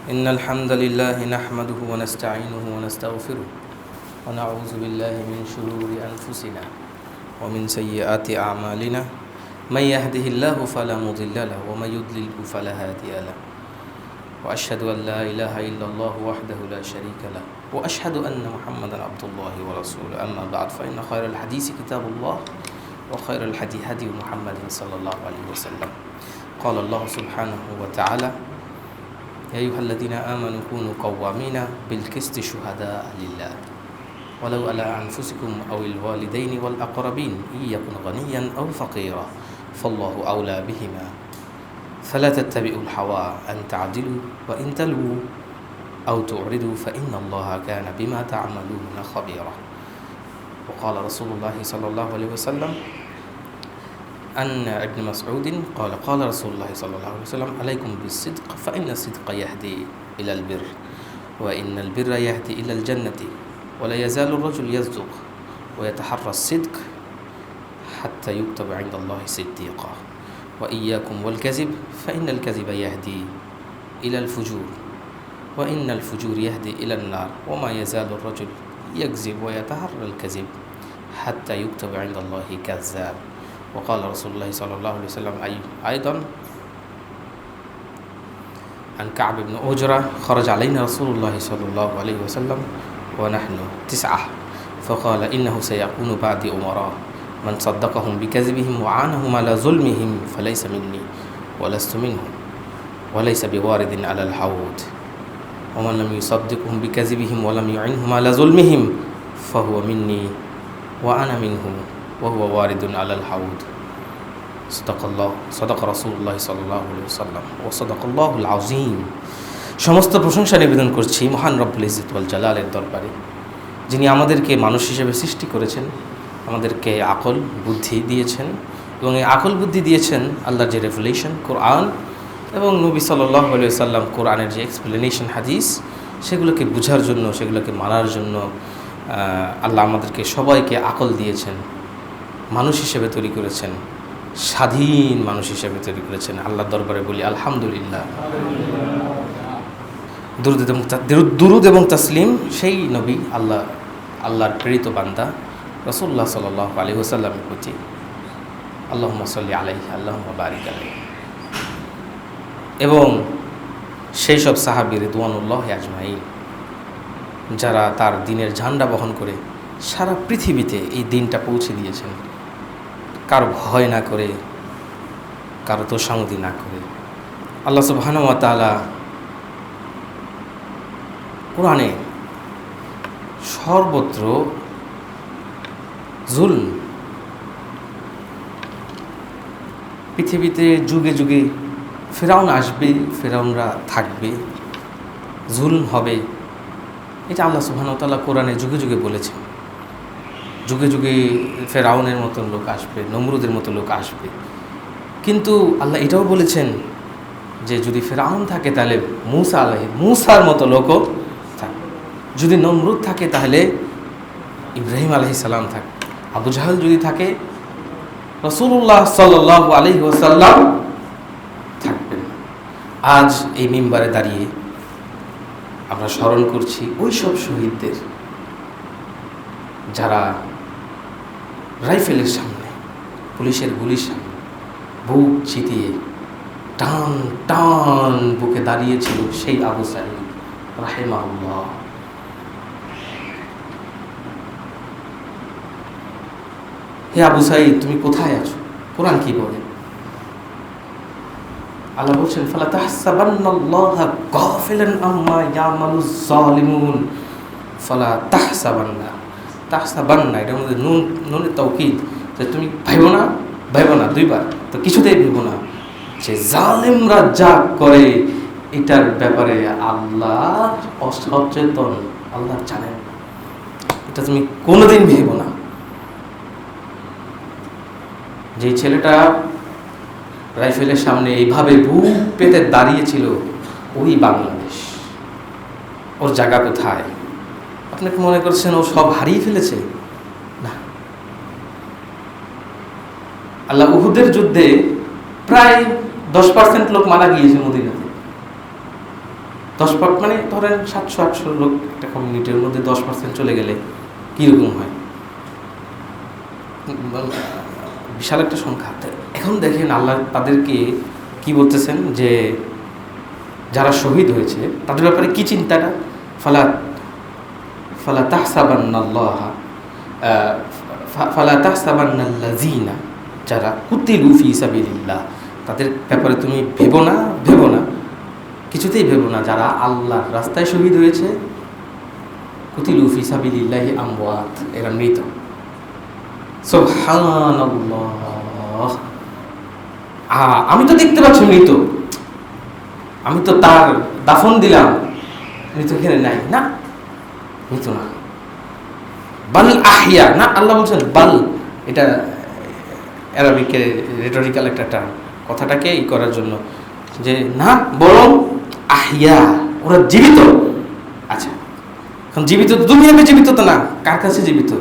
إن الحمد لله نحمده ونستعينه ونستغفره ونعوذ بالله من شرور أنفسنا ومن سيئات أعمالنا من يهده الله فلا مضل له ومن يضلله فلا هادي له وأشهد أن لا إله إلا الله وحده لا شريك له وأشهد أن محمدا عبد الله ورسوله أما بعد فإن خير الحديث كتاب الله وخير الهدي هدي محمد صلى الله عليه وسلم قال الله سبحانه وتعالى يا أيها الذين آمنوا كونوا قوامين بالقسط شهداء لله ولو على أنفسكم أو الوالدين والأقربين إن يكن غنيا أو فقيرا فالله أولى بهما فلا تتبعوا الهوى أن تعدلوا وإن تلووا أو تعرضوا فإن الله كان بما تعملون خبيرا وقال رسول الله صلى الله عليه وسلم أن ابن مسعود قال قال رسول الله صلى الله عليه وسلم عليكم بالصدق فإن الصدق يهدي إلى البر وإن البر يهدي إلى الجنة ولا يزال الرجل يصدق ويتحرى الصدق حتى يكتب عند الله صديقا وإياكم والكذب فإن الكذب يهدي إلى الفجور وإن الفجور يهدي إلى النار وما يزال الرجل يكذب ويتحرى الكذب حتى يكتب عند الله كذاب وقال رسول الله صلى الله عليه وسلم أيضا عن كعب بن أجرة خرج علينا رسول الله صلى الله عليه وسلم ونحن 9 فقال إنه سيكون بعدي أمراء من صدقهم بكذبهم وعانهم على ظلمهم فليس مني ولست منهم وليس بوارد على الحوض ومن لم يصدقهم بكذبهم ولم يعنهم على ظلمهم فهو مني وأنا منهم وهو وارد على الحوض صدق رسول الله صلى الله عليه وسلم وصدق الله العظيم সমস্ত প্রশংসা নিবেদন করছি মহান রব্বুল ইজ্জত ওয়াল জালালের দরবারে, যিনি আমাদেরকে মানুষ হিসেবে সৃষ্টি করেছেন, আমাদেরকে আকল বুদ্ধি দিয়েছেন এবং এই আকল বুদ্ধি দিয়েছেন আল্লাহর যে রেভেলেশন কোরআন এবং নবী সাল্লাল্লাহু আলাইহি ওয়াসাল্লাম কোরআনের যে এক্সপ্লেনেশন হাদিস, সেগুলোকে বোঝার জন্য, সেগুলোকে মানার জন্য আল্লাহ আমাদেরকে সবাইকে আকল দিয়েছেন, মানুষ হিসেবে তৈরি করেছেন, স্বাধীন মানুষ হিসেবে তৈরি করেছেন। আল্লাহর দরবারে বলি আলহামদুলিল্লাহ। দুরুদ এবং তাসলিম সেই নবী আল্লাহর প্রেরিত বান্দা রাসূলুল্লাহ সাল্লাল্লাহু আলাইহি ওয়াসাল্লামের প্রতি। আল্লাহুম্মা সাল্লি আলাইহি আল্লাহুম্মা বারিক আলাইহি। এবং সেই সব সাহাবী রিদওয়ানুল্লাহি আজমাইন যারা তার দ্বীনের ঝান্ডা বহন করে সারা পৃথিবীতে এই দিনটা পৌঁছে দিয়েছেন, কারো ভয় না করে, কারো তোষামোদি না করে। আল্লাহ সুবহানাহু ওয়া তাআলা কোরআনে সর্বত্র জুলম, পৃথিবীতে যুগে যুগে ফেরাউন আসবে, ফেরাউনরা থাকবে, জুলম হবে, এটা আল্লাহ সুবহানাহু ওয়া তাআলা কোরআনে যুগে যুগে বলেছেন। যুগে যুগে ফেরাউনের মতো লোক আসবে, নমরুদের মতো লোক আসবে, কিন্তু আল্লাহ এটাও বলেছেন যে যদি ফেরাউন থাকে তাহলে মূসার মতো লোকও থাকে, যদি নমরুদ থাকে তাহলে ইব্রাহিম আলাইহিস সালাম থাকে, আবু জাহল যদি থাকে রাসূলুল্লাহ সাল্লাল্লাহু আলাইহি ওয়াসাল্লাম থাকবেন। আজ এই মিম্বারে দাঁড়িয়ে আমরা স্মরণ করছি ওই সব শহীদদের যারা রাইফেলের সামনে, পুলিশের গুলির সামনে বুক চিতিয়ে টান টান বুকে দাঁড়িয়েছিল সেই আবু সাঈদ রাহিমাহুল্লাহ। হে আবু সাঈদ, তুমি কোথায় আছো? কোরআন কি বলে? আল্লাহ বলছেন ফালা তাহসাবান্নাল্লাহা গাফিলান আম্মা ইয়ামালুজ জালিমুন ফালা তাহসাবান্না। তাহসাবান্না এটার মধ্যে নুনের তাওকীদ, যে তুমি ভাইবো না 2 বার, তো কিছুতেই ভাইবো না যে জালিমরা যা করে এটার ব্যাপারে আল্লাহ অসচেতন, আল্লাহ জানেন, এটা তুমি কোনোদিন ভাইবো না। যে ছেলেটা রাইফেলের সামনে এইভাবে বুক পেতে দাঁড়িয়েছিল, ওই বাংলাদেশ। ওর জায়গা কোথায়? আপনি কি মনে করছেন ও সব হারিয়ে ফেলেছে? না। আল্লাহ উহুদের যুদ্ধে প্রায় 10% লোক মারা গিয়েছে মদিনাতে। মানে ধরেন 700-800 লোক একটা কমিউনিটির মধ্যে 10% চলে গেলে কীরকম হয়? বিশাল একটা সংখ্যা। এখন দেখেন আল্লাহ তাদেরকে কি বলতেছেন যে যারা শহীদ হয়েছে তাদের ব্যাপারে কি চিন্তাটা, ফালা তাহসাবান্নাল্লাযীনা যারা কুতিলু ফী সাবিলিল্লাহ, তাদের ব্যাপারে তুমি ভেবো না, কিছুতেই ভেবো না যারা আল্লাহর রাস্তায় শহীদ হয়েছে, কুতিলু ফী সাবিলিল্লাহি আমওয়াত, এরা মৃত। সুবহানাল্লাহ, আমি তো দেখতে পাচ্ছি মৃত, আমি তো তার দাফন দিলাম, মৃত এখানে নাই, না মৃত না, বাল আহিয়া, না আল্লাহ বলছেন বাল, এটা অ্যারাবিকের রেটরিক্যাল একটা টার্ম, কথাটাকে করার জন্য, যে না বরং আহিয়া, ওরা জীবিত। আচ্ছা, এখন জীবিত দুনিয়াতে জীবিত তো না, কার কাছে জীবিত?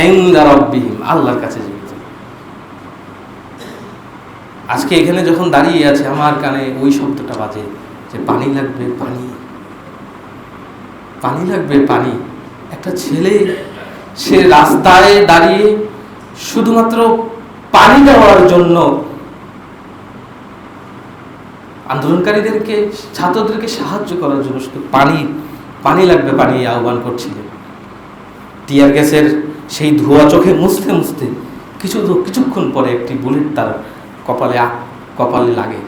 ইনদা রাব্বিহিম, আল্লাহর কাছে জীবিত। আজকে এখানে যখন দাঁড়িয়ে আছে আমার কানে ওই শব্দটা বাজে যে পানি লাগবে, পানি লাগবে, পানি। একটা ছেলে সে রাস্তায় দাঁড়িয়ে শুধুমাত্র পানি দেওয়ার জন্য আন্দোলনকারীদেরকে, ছাত্রদেরকে সাহায্য করার জন্য শুধু পানি লাগবে, পানি আহ্বান করছিলেন। টিয়ার গ্যাসের সেই ধোয়া চোখে মুছতে কিছুক্ষণ পরে একটি বুলেট তার কপালে লাগে,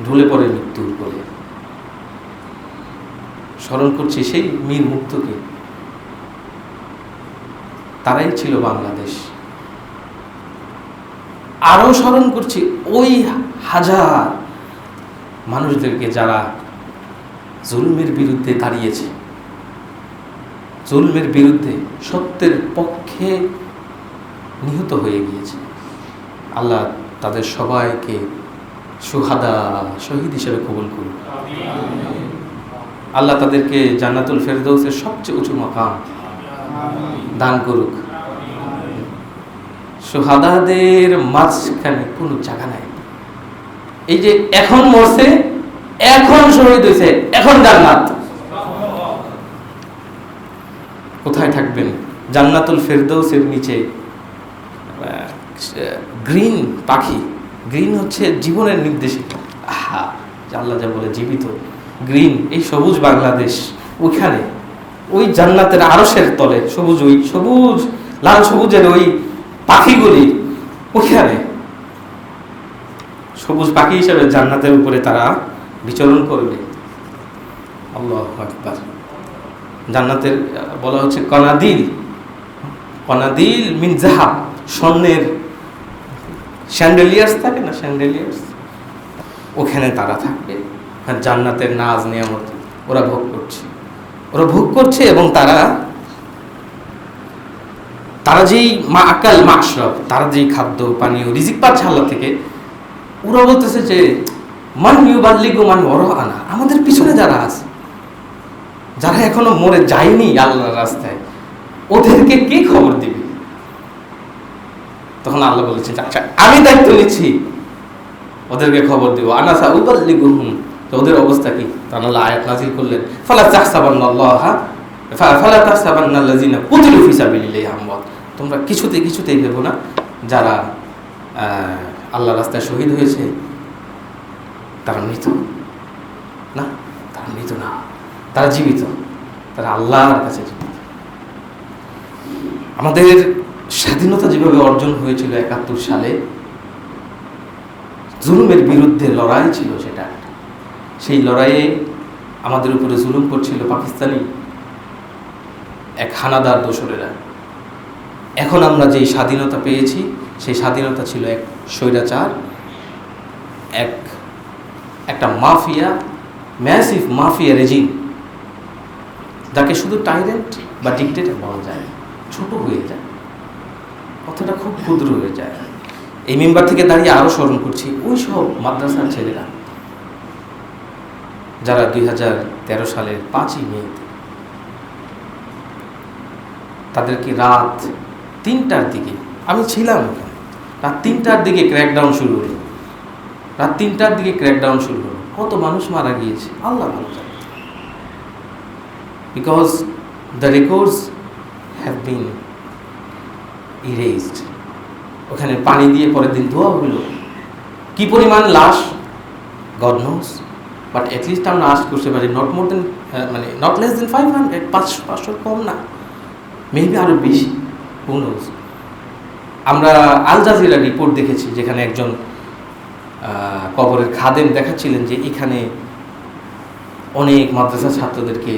ঢুলে পড়ে মৃত্যুর কোলে। স্মরণ করছি সেই মীর মুগ্ধকে, তারাই ছিল বাংলাদেশ। আরো স্মরণ করছি ওই হাজার মানুষদেরকে যারা জুলমের বিরুদ্ধে দাঁড়িয়েছে, জুলমের বিরুদ্ধে সত্যের পক্ষে নিহত হয়ে গিয়েছে। আল্লাহ তাদের সবাইকে শহীদ হিসেবে কবুল করুন। আল্লাহ তাদেরকে জান্নাতুল ফেরদৌসের সবচেয়ে উঁচু মাকাম দান করুক। শুহাদাদের মাঝখানে কোনো জায়গা নাই। এই যে এখন মরছে, এখন শহীদ হয়েছে, এখন জান্নাত। কোথায় থাকবেন? জান্নাতুল ফেরদৌসের নিচে গ্রিন পাখি, গ্রিন হচ্ছে জীবনের নির্দেশিকা। আল্লাহ যা বলে জীবিত, গ্রিন, এই সবুজ বাংলাদেশ, ওইখানে ওই জান্নাতের আরশের তলে সবুজ লাল সবুজের ওই পাখিগুলি, ওইখানে সবুজ পাখি হিসেবে জান্নাতের উপরে তারা বিচরণ করবে। আল্লাহু আকবার। জান্নাতের বলা হচ্ছে কনাদিল মিন যাহাব, স্বর্ণের স্যান্ডেলিয়ার্স থাকে না, স্যান্ডেলিয়ার্স, ওখানে তারা থাকবে। জান্নাতের নাজ নিয়ামত ওরা ভোগ করছে এবং তারা যেই মাকাল মাশরাব, তারা যেই খাদ্য পানীয় রিজিক পাচ্ছে আল্লাহ থেকে, ওরা বলতেছে যে মান ইউবাল্লিগু মান ওয়ারাআনা, আমাদের পিছনে যারা আছে, যারা এখনো মরে যায়নি আল্লাহর রাস্তায়, ওদেরকে কে খবর দিবে? তখন আল্লাহ বলেছে আচ্ছা আমি দায়িত্ব নিচ্ছি, ওদেরকে খবর দিব। আনা সাউবাল্লিগুহুম, তো ওদের অবস্থা কি? তখন আল্লাহ আয়াত নাযিল করলেন, ফালা তাহসাবান্নাল্লাযীনা কুতিলু ফী সাবিলিল্লাহি আমওয়াত, তোমরা কিছুতেই ভেবো না যারা আল্লাহর রাস্তায় শহীদ হয়েছে তারা মৃত না, তারা মৃত না, তারা জীবিত, তারা আল্লাহর কাছে জীবিত। আমাদের স্বাধীনতা যেভাবে অর্জন হয়েছিল ৭১ সালে, জুলুমের বিরুদ্ধে লড়াই ছিল সেটা। সেই লড়াইয়ে আমাদের উপরে জুলুম করছিল পাকিস্তানি এক হানাদার দোসরেরা। এখন আমরা যেই স্বাধীনতা পেয়েছি, সেই স্বাধীনতা ছিল এক স্বৈরাচার, একটা মাফিয়া, ম্যাসিভ মাফিয়া রেজিম, যাকে শুধু টাইরেন্ট বা ডিক্টেটর বলা যায়, ছোট হয়ে যায়, কথাটা খুব ক্ষুদ্র হয়ে যায়। এই মেম্বার থেকে দাঁড়িয়ে আরো স্মরণ করছি ওই সব মাদ্রাসার ছেলেরা যারা 2013 সালের 5ই মে তাদেরকে রাত 3টার দিকে, আমি ছিলাম রাত 3টার দিকে ক্র্যাকডাউন শুরু হলো। কত মানুষ মারা গিয়েছে আল্লাহ ভালো জানে, because the records have been erased. ওখানে পানি দিয়ে পরের দিন ধোয়া হলো, কি পরিমাণ লাশ গড নোস, বাট অ্যাটলিস্ট আমরা আশা করতে পারি নট মোর দেন মানে নট লেস দেন 500, 500 কম না, মেবি আরও বেশি, হু নোস। আমরা আল জাজিরা রিপোর্ট দেখেছি, যেখানে একজন কবরের খাদেম দেখাচ্ছিলেন যে এখানে অনেক মাদ্রাসা ছাত্রদেরকে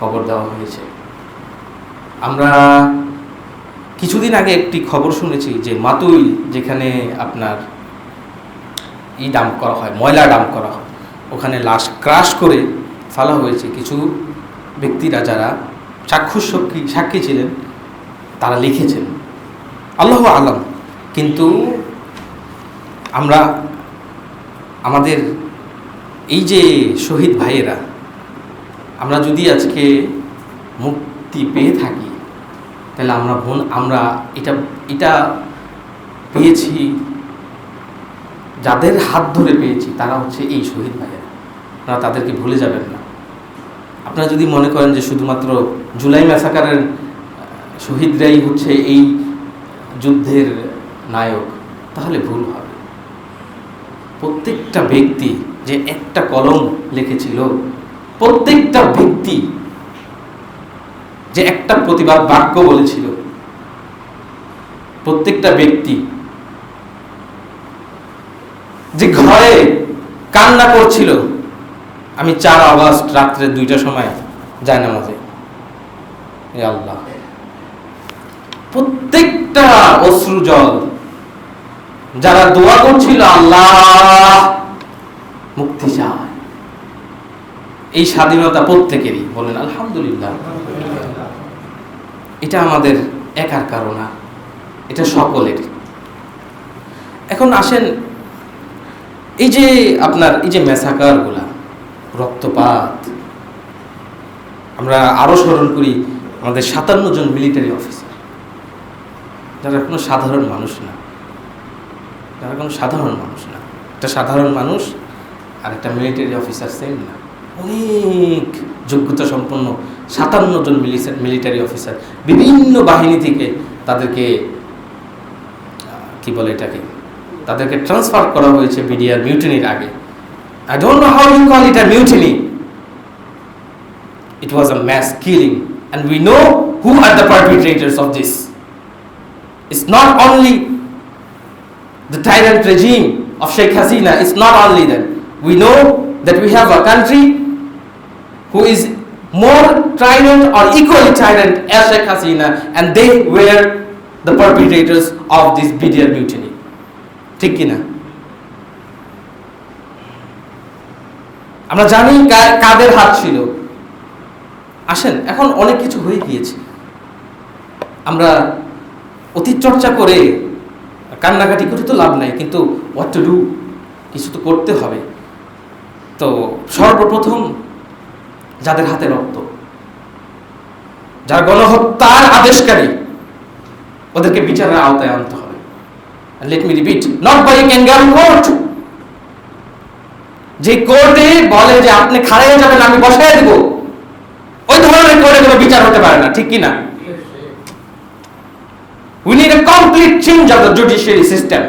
কবর দেওয়া হয়েছে। আমরা কিছুদিন আগে একটি খবর শুনেছি যে মাতুইল, যেখানে আপনার ডাম্প করা হয়, ময়লা ডাম্প করা হয়, ওখানে লাশ ক্রাশ করে ফেলা হয়েছে। কিছু ব্যক্তিরা যারা সাক্ষী ছিলেন তারা লিখেছেন, আল্লাহু আলাম। কিন্তু আমরা আমাদের এই যে শহীদ ভাইয়েরা, আমরা যদি আজকে মুক্তি পেয়ে থাকি, তাহলে আমরা এটা পেয়েছি, যাদের হাত ধরে পেয়েছি তারা হচ্ছে এই শহীদ ভাইয়েরা। আপনারা তাদেরকে ভুলে যাবেন না। আপনারা যদি মনে করেন যে শুধুমাত্র জুলাই ম্যাসাকারের শহীদরাই হচ্ছে এই যুদ্ধের নায়ক, তাহলে ভুল হবে। প্রত্যেকটা ব্যক্তি যে একটা কলম লিখেছিল, প্রত্যেকটা ব্যক্তি যে একটা প্রতিবাদ বাক্য বলেছিল, প্রত্যেকটা ব্যক্তি যে ঘরে কান্না করছিল, আমি 4 আগস্ট রাত্রে 2টার সময় যায় নামাজে, এ আল্লাহ, প্রত্যেকটা অশ্রু জল, যারা দোয়া করছিল আল্লাহ মুক্তি চায়, এই স্বাধীনতা প্রত্যেকেরই, বলেন আলহামদুলিল্লাহ। এটা আমাদের একার কারণ না, এটা সকলের। এখন আসেন, এই যে আপনার এই যে ম্যাসাকারগুলা, রক্তপাত, আমরা আরো স্মরণ করি আমাদের 57 জন মিলিটারি অফিসার, যারা কোনো সাধারণ মানুষ না, একটা সাধারণ মানুষ আর একটা মিলিটারি অফিসার সেম না, অনেক যোগ্যতা সম্পন্ন 57 জন মিলিটারি অফিসার, বিভিন্ন বাহিনী থেকে তাদেরকে কি বলে এটাকে, তাদেরকে ট্রান্সফার করা হয়েছে বিডিআর মিউটিনির আগে। I don't know how you call it a mutiny. It was a mass killing, and we know who are the perpetrators of this. It's not only the tyrant regime of Sheikh Hasina, it's not only that. We know that we have a country who is more tyrant or equally tyrant as Sheikh Hasina, and they were the perpetrators of this BDR mutiny. ঠিক কিনা? আমরা জানি কাদের হাত ছিল। আসেন, এখন অনেক কিছু হয়ে গিয়েছে, আমরা অতীত চর্চা করে কান্নাকাটি করে তো লাভ নাই, কিন্তু হোয়াট টু ডু, কিছু তো করতে হবে। তো সর্বপ্রথম যাদের হাতে রক্ত, যারা গণহত্যার আদেশকারী, ওদেরকে বিচারের আওতায় আনতে হবে। And let me repeat, not by a kangaroo court. যে কোর্টে বলে যে আপনি খাড়াইয়া যাবেন, আমি বসায় দেব, ওই ধরনের কোর্টে কোনো বিচার হতে পারে না, ঠিক কি না? We need a complete change of the judiciary system.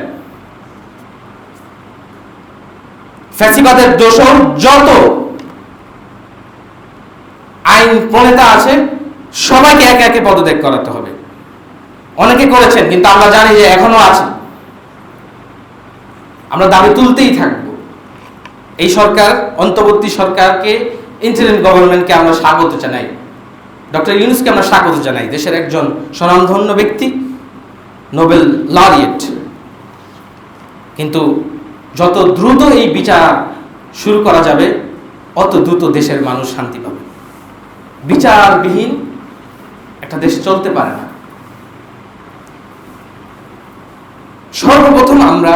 ফ্যাসিবাদের দোষর যত আইন প্রণেতা আছে, সবাইকে একে একে পদত্যাগ করাতে হবে। অনেকে করেছেন, কিন্তু আমরা জানি যে এখনো আছে। আমরা দাবি তুলতেই থাকব। এই সরকার, অন্তর্বর্তী সরকারকে, ইন্টারিম গভর্নমেন্টকে আমরা স্বাগত জানাই, ডক্টর ইউনূসকে আমরা স্বাগত জানাই, দেশের একজন স্বনামধন্য ব্যক্তি, নোবেল লরিয়েট। কিন্তু যত দ্রুত এই বিচার শুরু করা যাবে, অত দ্রুত দেশের মানুষ শান্তি পাবে। বিচারবিহীন একটা দেশ চলতে পারে না। সর্বপ্রথম আমরা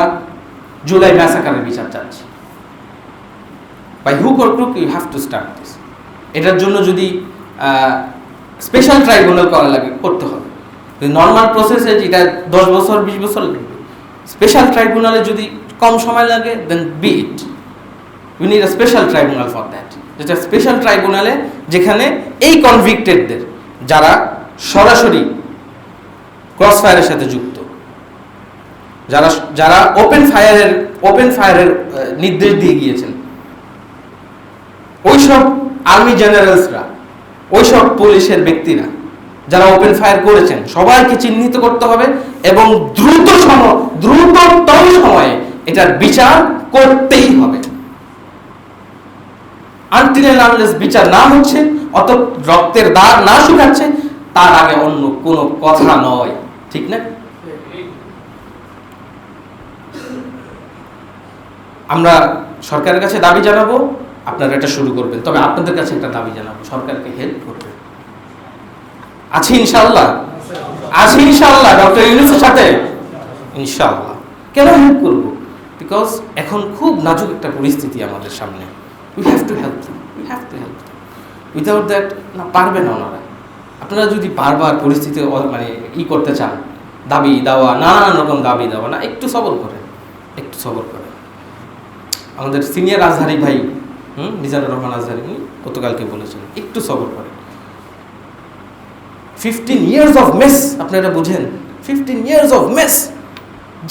জুলাই ম্যাসাকারের বিচার চাচ্ছি। By hook or crook you have to start this. এটার জন্য যদি স্পেশাল ট্রাইব্যুনাল করা লাগে, করতে হবে। নর্মাল প্রসেসে যেটা 10 বছর 20 বছর লাগবে, স্পেশাল ট্রাইব্যুনালে যদি কম সময় লাগে, then be it. We need a special tribunal for that, যেটা স্পেশাল ট্রাইব্যুনালে যেখানে এই কনভিক্টেডদের যারা সরাসরি ক্রস ফায়ারের সাথে যুক্ত, যারা যারা ওপেন ফায়ারের নির্দেশ দিয়ে গিয়েছেন, ওইসব আর্মি জেনারেলসরা, ওইসব পুলিশের ব্যক্তিরা যারা ওপেন ফায়ার করেছেন সবাইকে চিহ্নিত করতে হবে এবং দ্রুততম সময়ে এটার বিচার করতেই হবে। আনটিল এন্ড আনলেস বিচার না হচ্ছে, অত রক্তের দাগ না শুকাচ্ছে, তার আগে অন্য কোনো কথা নয়, ঠিক না? আমরা সরকারের কাছে দাবি জানাবো, আপনারা এটা শুরু করবেন, তবে আপনাদের কাছে একটা দাবি জানাবো, সরকারকে হেল্প করবেন। আছি ইনশাআল্লাহ, আছি ইনশাআল্লাহ ডক্টর ইউনূসের সাথে ইনশাআল্লাহ। কেন হেল্প করবো? বিকজ এখন খুব নাজুক একটা পরিস্থিতি আমাদের সামনে। We have to help them, we have to help them. Without that না, পারবে না ওনারা। আপনারা যদি বারবার পরিস্থিতি মানে করতে চান, দাবি দেওয়া, নানান রকম দাবি দেওয়া, না, একটু সবর করেন, একটু সবর করেন। আমাদের সিনিয়র আজহারি ভাই মিজানুর রহমান আজহারি উনি গতকালকে বলেছেন, একটু সবর করেন। 15 years of mess, আপনারা বুঝেন, 15 years of mess,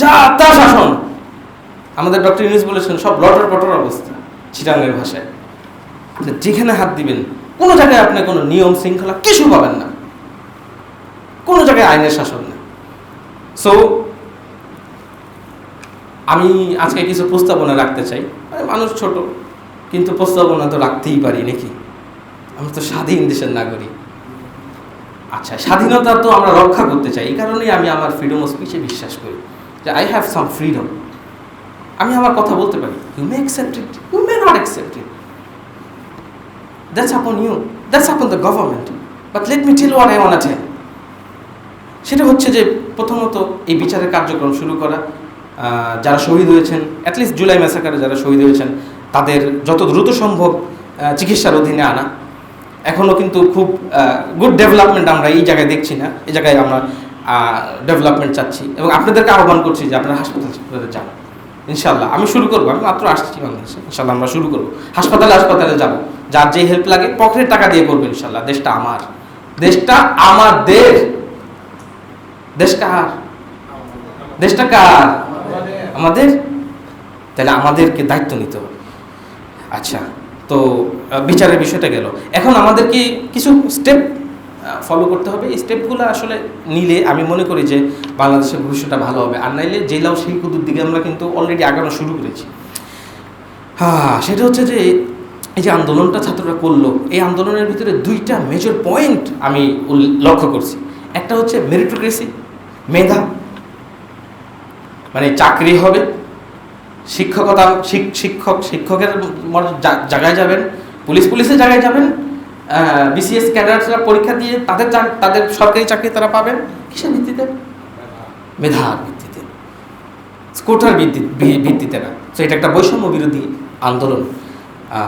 যা তা শাসন। আমাদের ডক্টর ইউনূস বলেছেন সব লটর পটর অবস্থা, চিটাঙ্গের ভাষায়। আপনি যেখানে হাত দিবেন কোনো জায়গায় আপনি কোনো নিয়ম শৃঙ্খলা কিছু পাবেন না, কোনো জায়গায় আইনের শাসন নেই। সো আমি আজকে কিছু প্রস্তাবনা রাখতে চাই। মানুষ ছোট, কিন্তু প্রস্তাবনা তো রাখতেই পারি নাকি? আমরা তো স্বাধীন দেশের নাগরিক। আচ্ছা, স্বাধীনতা তো আমরা রক্ষা করতে চাই, এই কারণেই আমি আমার ফ্রিডম অফ স্পিচে বিশ্বাস করি যে আই হ্যাভ সাম ফ্রিডম। আমি আমার কথা বলতে পারি, you may accept it, you may not accept it, that's upon you, that's upon the government, but let me tell what I want to tell. সেটা হচ্ছে যে প্রথমত এই বিচারের কার্যক্রম শুরু করা, যারা শহীদ হয়েছেন, অ্যাটলিস্ট জুলাই ম্যাসাকারে যারা শহীদ হয়েছেন তাদের যত দ্রুত সম্ভব চিকিৎসার অধীনে আনা। এখনও কিন্তু খুব গুড ডেভেলপমেন্ট আমরা এই জায়গায় দেখছি না, এই জায়গায় আমরা ডেভেলপমেন্ট চাচ্ছি এবং আপনাদেরকে আহ্বান করছি যে আপনারা হাসপাতালে যান। ইনশাল্লাহ আমি শুরু করবো, আমি মাত্র আসছি বাংলাদেশে, ইনশাল্লাহ আমরা শুরু করবো। হাসপাতালে যাবো, যার যে হেল্প লাগে পকেটের টাকা দিয়ে করবো ইনশাল্লাহ। দেশটা আমার, দেশটা আমাদের, দেশ কার? দেশটা কার? আমাদের। তাহলে আমাদেরকে দায়িত্ব নিতে হবে। আচ্ছা, তো বিচারের বিষয়টা গেল, এখন আমাদেরকে কিছু স্টেপ ফলো করতে হবে। এই স্টেপগুলো আসলে নিলে আমি মনে করি যে বাংলাদেশের ভবিষ্যৎটা ভালো হবে, আর নাইলে জেলাও সেই কুদুর দিকে আমরা কিন্তু অলরেডি আগানো শুরু করেছি। সেটা হচ্ছে যে এই যে আন্দোলনটা ছাত্ররা করলো, এই আন্দোলনের ভিতরে দুইটা মেজর পয়েন্ট আমি লক্ষ্য করছি। একটা হচ্ছে মেরিটোক্রেসি, মেধা, মানে চাকরি হবে, শিক্ষকতা, শিক্ষকের জায়গায় যাবেন, পুলিশের জায়গায় যাবেন, বিসিএস ক্যাডাররা পরীক্ষা দিয়ে তাদের সরকারি চাকরি তারা পাবেন। কিসের ভিত্তিতে? মেধার ভিত্তিতে, কোটার ভিত্তিতে না। তো এটা একটা বৈষম্য বিরোধী আন্দোলন।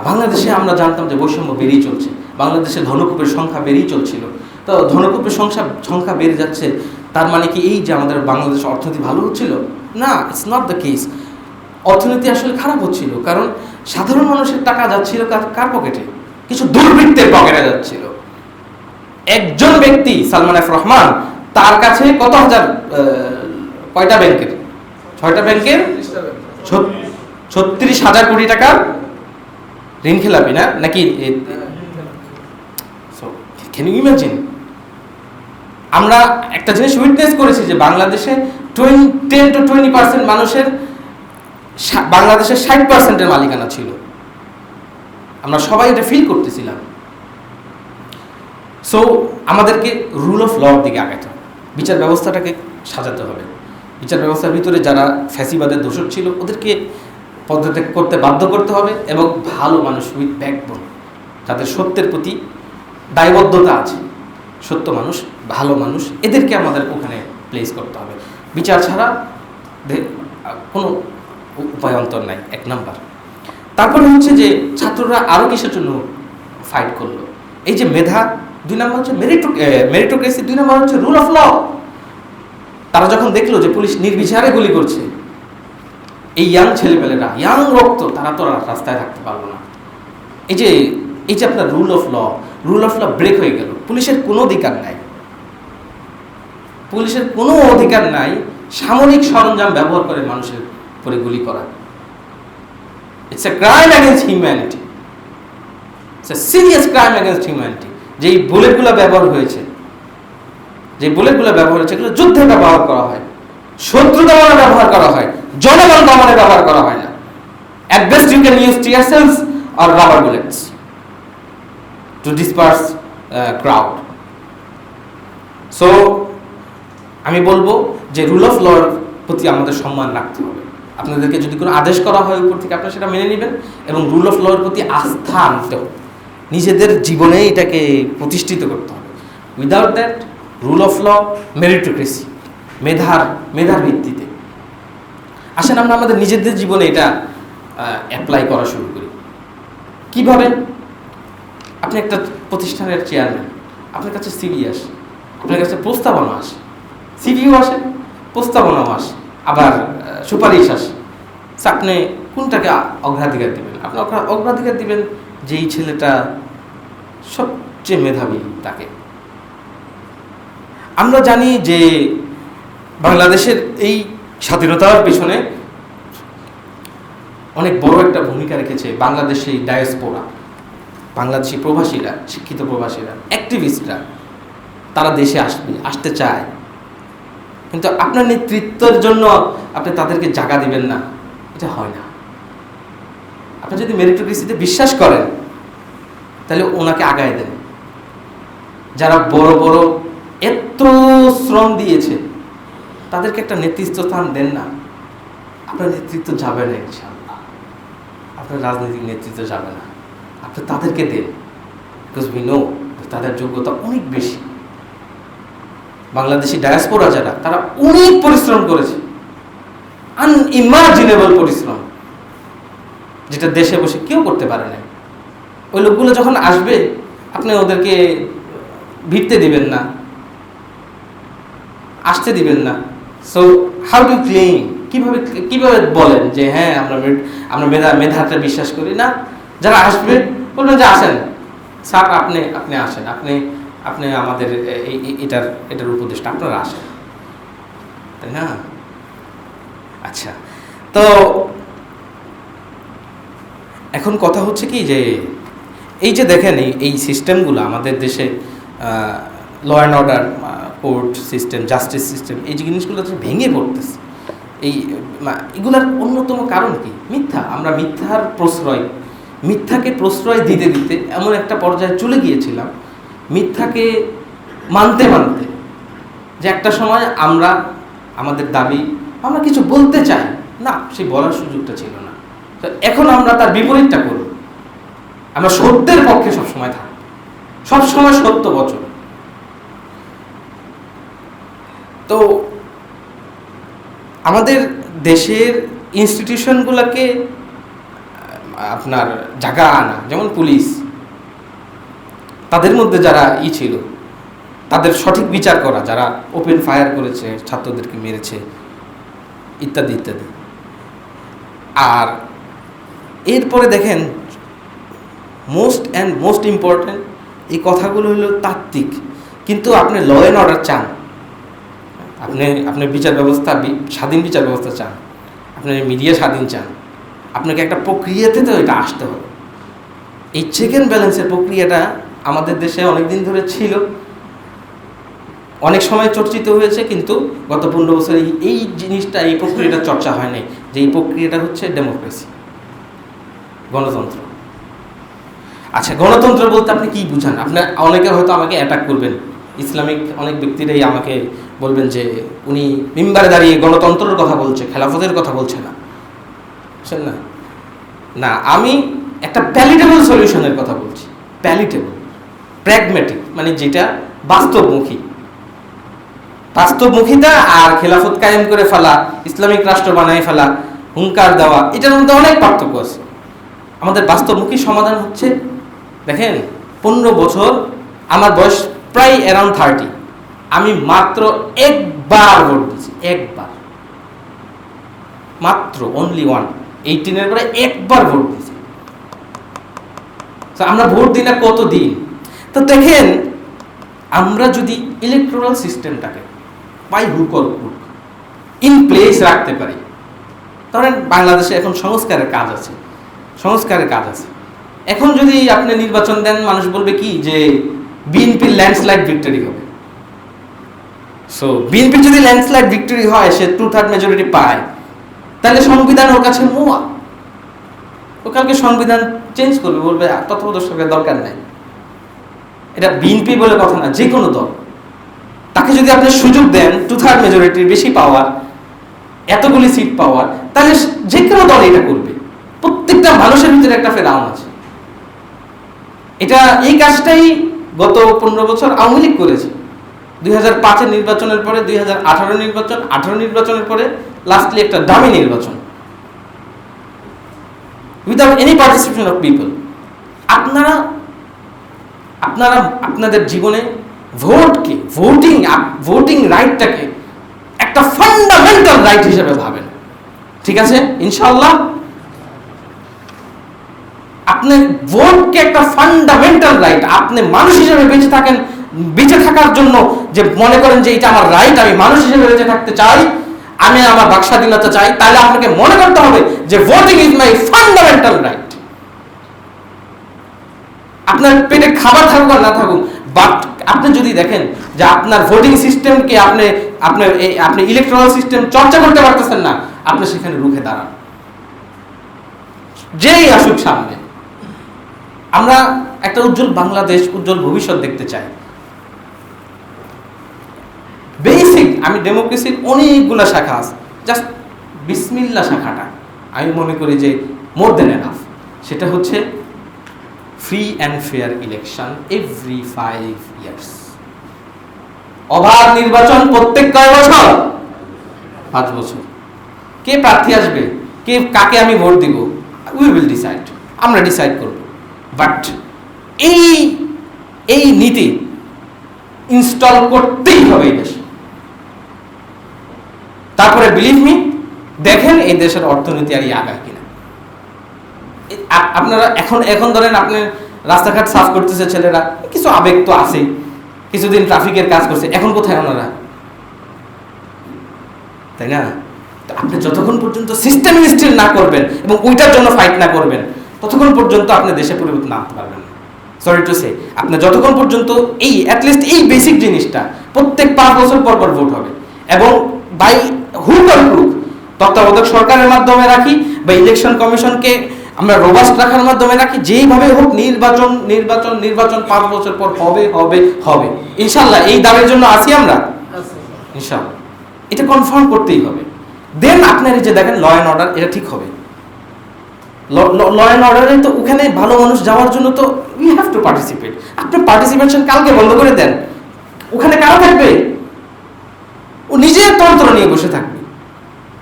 বাংলাদেশে আমরা জানতাম যে বৈষম্য বেড়েই চলছে, বাংলাদেশে ধনকূপের সংখ্যা বেড়েই চলছিল। তো ধনকূপের সংখ্যা বেড়ে যাচ্ছে, তার মানে কি এই যে আমাদের বাংলাদেশের অর্থনীতি ভালো হচ্ছিল? না, ইটস নট দ্য কেস। অর্থনীতি আসলে খারাপ হচ্ছিল, কারণ সাধারণ মানুষের টাকা যাচ্ছিল কার পকেটে? কিছু দুর্বৃত্তের পকেটে যাচ্ছিল। একজন ব্যক্তি সালমান এফ রহমান, তার কাছে কত হাজার, কয়টা ব্যাংকের, 6টা ব্যাংকের 36,000 কোটি টাকা ঋণ খেলাপি, না নাকি? Can you imagine? আমরা একটা জিনিস উইটনেস করেছি যে বাংলাদেশে 10 to 20% মানুষের বাংলাদেশের 60%-এর মালিকানা ছিল। আমরা সবাই এটা ফিল করতেছিলাম। সো আমাদেরকে রুল অফ লর দিকে আগাতে হবে, বিচার ব্যবস্থাটাকে সাজাতে হবে। বিচার ব্যবস্থার ভিতরে যারা ফ্যাসিবাদের দোষর ছিল ওদেরকে পদত্যাগ করতে বাধ্য করতে হবে, এবং ভালো মানুষ উইথ ব্যাকবোন, যাদের সত্যের প্রতি দায়বদ্ধতা আছে, সত্য মানুষ, ভালো মানুষ, এদেরকে আমাদের ওখানে প্লেস করতে হবে। বিচার ছাড়া কোনো উপায়ন্তর নাই, 1 নাম্বার। তারপরে হচ্ছে যে ছাত্ররা আরও কিসের জন্য ফাইট করলো? এই যে মেধা, 2 নাম্বার হচ্ছে মেরিটোক্রেসি, 2 নাম্বার হচ্ছে রুল অফ ল। তারা যখন দেখলো যে পুলিশ নির্বিচারে গুলি করছে, এই ইয়াং ছেলেপেলেরা, ইয়াং রক্ত, তারা তো রাস্তায় থাকতে পারলো না। এই যে আপনার রুল অফ ল ব্রেক হয়ে গেল। পুলিশের কোনো অধিকার নাই, পুলিশের কোনো অধিকার নাই সামরিক সরঞ্জাম ব্যবহার করে মানুষের উপরে গুলি করা। It's a crime against humanity, it's a serious crime against humanity. যেই বুলেটগুলো ব্যবহার হয়েছে, এগুলো যুদ্ধে ব্যবহার করা হয়, শত্রু দমনে ব্যবহার করা হয়, জনগণ দমনে ব্যবহার করা হয় না। At best you can use tear cells or rubber bullets to disperse crowd. So আমি বলবো যে রুল অফ লর প্রতি আমাদের সম্মান রাখতে হবে। আপনাদেরকে যদি কোনো আদেশ করা হয় উপর থেকে, আপনারা সেটা মেনে নেবেন এবং রুল অফ লর প্রতি আস্থা আনতে হবে, নিজেদের জীবনে এটাকে প্রতিষ্ঠিত করতে হবে। Without that rule of law, meritocracy, মেধার ভিত্তিতে। আসেন আমরা আমাদের নিজেদের জীবনে এটা অ্যাপ্লাই করা শুরু করি। কিভাবে? আপনি একটা প্রতিষ্ঠানের চেয়ারম্যান, আপনার কাছে সিভি আসে, আপনার কাছে প্রস্তাবনা আসে, সিভিও আসে, প্রস্তাবনাও আসে, আবার সুপারিশ আসে। আপনি কোনটাকে অগ্রাধিকার দিবেন? আপনি অগ্রাধিকার দিবেন যেই ছেলেটা সবচেয়ে মেধাবী তাকে। আমরা জানি যে বাংলাদেশের এই স্বাধীনতার পেছনে অনেক বড় একটা ভূমিকা রেখেছে বাংলাদেশি ডায়াসপোরা, বাংলাদেশি প্রবাসীরা, শিক্ষিত প্রবাসীরা, অ্যাক্টিভিস্টরা। তারা দেশে আসতে চায়, কিন্তু আপনার নেতৃত্বের জন্য আপনি তাদেরকে জায়গা দিবেন না, এটা হয় না। আপনি যদি মেরিটোক্রেসিতে বিশ্বাস করেন তাহলে ওনাকে আগায় দেন। যারা বড় বড় এত শ্রম দিয়েছে তাদেরকে একটা নেতৃত্ব স্থান দেন না। আপনার নেতৃত্ব যাবে না, ইনশাআল্লাহ আপনার রাজনৈতিক নেতৃত্ব যাবে না, আপনি তাদেরকে দেন। বিকজ উই নো তাদের যোগ্যতা অনেক বেশি। বাংলাদেশি ডায়াসপোরা যারা, তারা অনেক পরিশ্রম করেছে, আনইমাজিনেবল পরিশ্রম, যেটা দেশে বসে কেউ করতে পারে না। ওই লোকগুলো যখন আসবে আপনি ওদেরকে ভিড়তে দিবেন না, আসতে দিবেন না। So how do claim? কিভাবে বলেন যে হ্যাঁ আমরা মেধাটা বিশ্বাস করি না? যারা আসবে বলবেন যে আসেন স্যার, আপনি আসেন, আপনি আমাদের এটার উপদেষ্টা, আপনারা আসেন, তাই না? আচ্ছা, তো এখন কথা হচ্ছে কি যে এই যে দেখেন এই সিস্টেমগুলো আমাদের দেশে, law and order, court system, justice system, এই জিনিসগুলো ভেঙে পড়তেছে। এগুলার অন্যতম কারণ কি? মিথ্যা। আমরা মিথ্যাকে প্রশ্রয় দিতে দিতে এমন একটা পর্যায়ে চলে গিয়েছিলাম, মিথ্যাকে মানতে যে একটা সময় আমাদের দাবি, আমরা কিছু বলতে চাই না, সেই বলার সুযোগটা ছিল না। তো এখন আমরা তার বিপরীতটা করব, আমরা সত্যের পক্ষে সবসময় থাকব, সবসময় সত্য বচন। তো আমাদের দেশের ইনস্টিটিউশনগুলোকে আপনার জায়গা আনা, যেমন পুলিশ, তাদের মধ্যে যারা ছিল তাদের সঠিক বিচার করা, যারা ওপেন ফায়ার করেছে, ছাত্রদেরকে মেরেছে, ইত্যাদি ইত্যাদি। আর এরপরে দেখেন মোস্ট ইম্পর্টেন্ট এই কথাগুলো হলো তাত্ত্বিক, কিন্তু আপনি ল অ্যান্ড অর্ডার চান, আপনি বিচার ব্যবস্থা, স্বাধীন বিচার ব্যবস্থা চান, আপনি মিডিয়া স্বাধীন চান, আপনাকে একটা প্রক্রিয়াতে তো এটা আসতে হবে। এই চেক অ্যান্ড ব্যালেন্সের প্রক্রিয়াটা আমাদের দেশে অনেক দিন ধরে ছিল, অনেক সময় চর্চিত হয়েছে, কিন্তু গত 15 বছরে এই জিনিসটা, এই প্রক্রিয়াটা চর্চা হয় নাই, যে এই প্রক্রিয়াটা হচ্ছে ডেমোক্রেসি, গণতন্ত্র। আচ্ছা, গণতন্ত্র বলতে আপনি কি বুঝান? আপনার অনেকে হয়তো আমাকে অ্যাটাক করবেন, ইসলামিক অনেক ব্যক্তিরাই আমাকে বলবেন যে উনি মিম্বারে দাঁড়িয়ে গণতন্ত্রের কথা বলছে, খেলাফতের কথা বলছে না, বুঝছেন না? না, আমি একটা প্যালিটেবল সলিউশনের কথা বলছি। প্যালিটেবল, প্র্যাগম্যাটিক, মানে যেটা বাস্তবমুখিতা আর খেলাফত কায়েম করে ফেলা, ইসলামিক রাষ্ট্র বানায় ফেলা, হুঙ্কার দেওয়া, এটার মধ্যে অনেক পার্থক্য আছে। আমাদের বাস্তবমুখী সমাধান হচ্ছে, দেখেন 15 বছর, আমার বয়স প্রায় অ্যারাউন্ড 30, আমি মাত্র একবার ভোট দিয়েছি, একবার, মাত্র অনলি ওয়ান 18-এর পরে একবার ভোট দিয়েছে। আমরা ভোট দিই না কতদিন? তো দেখেন, আমরা যদি ইলেকট্রাল সিস্টেমটাকে by hook or crook in place রাখতে পারি, ধরেন বাংলাদেশে এখন সংস্কারের কাজ আছে, এখন যদি আপনি নির্বাচন দেন, মানুষ বলবে কি যে বিএনপির ল্যান্ডস্লাইড ভিক্টরি হবে। সো বিএনপির যদি ল্যান্ডস্লাইড ভিক্টরি হয়, সে 2/3 মেজরিটি পায়, তাহলে সংবিধান ওর কাছে মোয়া। ও কালকে সংবিধান চেঞ্জ করবে, বলবে তত্ত্বাবধায়ক সরকারের দরকার নাই। এটা বিএনপি বলে কথা না, যে কোনো দল, তাকে যদি আপনি সুযোগ দেন 2/3 মেজরিটির বেশি পাওয়ার, এতগুলি সিট পাওয়ার, তাহলে যে কোনো দল এটা করবে। প্রত্যেকটা মানুষের ভিতরে একটা ফেরাউন আছে। এই কাজটাই গত 15 বছর আওয়ামী লীগ করেছে। 2005-এর নির্বাচনের পরে 2018 নির্বাচন, 18 নির্বাচনের পরে লাস্টলি একটা ডামি নির্বাচন, without any participation of people. আপনারা আপনাদের জীবনে ভোটকে, ভোটিং রাইটটাকে একটা ফান্ডামেন্টাল রাইট হিসেবে ভাবেন, ঠিক আছে? ইনশাআল্লাহ আপনি ভোটকে একটা ফান্ডামেন্টাল রাইট, আপনি মানুষ হিসেবে বেঁচে থাকার জন্য যে মনে করেন যে এটা আমার রাইট, আমি মানুষ হিসেবে বেঁচে থাকতে চাই, আমি আমার বাক স্বাধীনতা চাই, তাহলে আপনাকে মনে করতে হবে যে voting is my fundamental right. আপনার পেটে খাবার থাকুক আর না থাকুক, বাট আপনি যদি দেখেন যে আপনার ভোটিং সিস্টেমকে আপনি ইলেকট্রাল সিস্টেম চর্চা করতে পারতেছেন না, আপনি সেখানে রুখে দাঁড়ান, যেই আসুক সামনে। আমরা একটা উজ্জ্বল বাংলাদেশ, উজ্জ্বল ভবিষ্যৎ দেখতে চাই। বেসিক, আমি ডেমোক্রেসির অনেকগুলো শাখা আছে, জাস্ট বিসমিল্লাহ শাখাটা আমি মনে করি যে মোর দেন এনাফ। সেটা হচ্ছে free and fair election every 5 years. অবাধ নির্বাচন প্রত্যেক কয় বছর? 5 বছর। কে প্রার্থী আসবে, কাকে আমি ভোট দিব, উই উইল ডিসাইড, আমরা ডিসাইড করব। বাট এই নীতি ইনস্টল করতেই হবে এই দেশে। তারপরে বিলিভ মি, দেখেন এই দেশের অর্থনীতি আর আগায় কিনা। আপনারা এখন ধরেন আপনি রাস্তাঘাট সাফ করতেছে ছেলেরা, কিছু আবেগ তো আছেই, কিছুদিন ট্রাফিকের কাজ করছে, এখন কোথায় ওনারা, তাই না? আপনি যতক্ষণ পর্যন্ত সিস্টেম ইনস্টল না করবেন এবং ওইটার জন্য ফাইট না করবেন, ততক্ষণ পর্যন্ত আপনি দেশে পরিবর্তন আনতে পারবেন না। সরি টু সে, আপনি যতক্ষণ পর্যন্ত অ্যাটলিস্ট এই বেসিক জিনিসটা প্রত্যেক 5 বছর পর ভোট হবে, এবং বাই হুক অর ক্রুক, তত্ত্বাবধায়ক সরকারের মাধ্যমে রাখি বা ইলেকশন কমিশনকে আমরা রোবাস্ট রাখার মাধ্যমে রাখি, যেইভাবে হোক নির্বাচন 5 বছর পর হবে ইনশাআল্লাহ। এই দাবির জন্য আসি আমরা ইনশাআল্লাহ, এটা কনফার্ম করতেই হবে। দেন আপনার এই যে দেখেন ল অ্যান্ড অর্ডার, এটা ঠিক হবে। ল অ্যান্ড অর্ডারে তো ওখানে ভালো মানুষ যাওয়ার জন্য তো উই হ্যাভ টু পার্টিসিপেট। আপনি পার্টিসিপেশন কালকে বন্ধ করে দেন, ওখানে কারা থাকবে? ও নিজের তন্ত্র নিয়ে বসে থাকবে,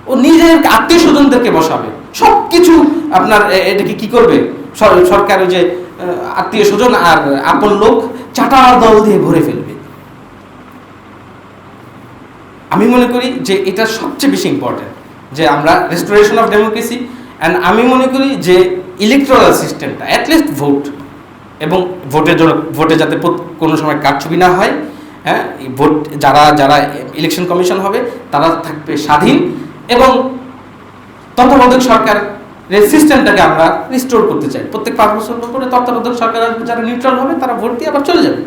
ও নিজের আত্মীয় স্বজনদেরকে বসাবে, সবকিছু আপনার এটাকে কি করবে সরকার, ওই যে আত্মীয় স্বজন আর আপন লোক চাটার দল দিয়ে ভরে ফেলবে। আমি মনে করি যে এটা সবচেয়ে বেশি ইম্পর্টেন্ট, যে আমরা রেস্টোরেশন অফ ডেমোক্রেসি, অ্যান্ড আমি মনে করি যে ইলেকট্রাল সিস্টেমটা অ্যাটলিস্ট ভোট, এবং ভোটে যাতে কোনো সময় কারচুপি না হয়। হ্যাঁ, ভোট যারা ইলেকশন কমিশন হবে তারা থাকবে স্বাধীন, এবং তত্ত্বাবধায়ক সরকারের সিস্টেমটাকে আমরা রিস্টোর করতে চাই। প্রত্যেক 5 বছর পরে তত্ত্বাবধায়ক সরকার যারা নিউট্রাল হবে তারা ভোট দিয়ে আবার চলে যাবে।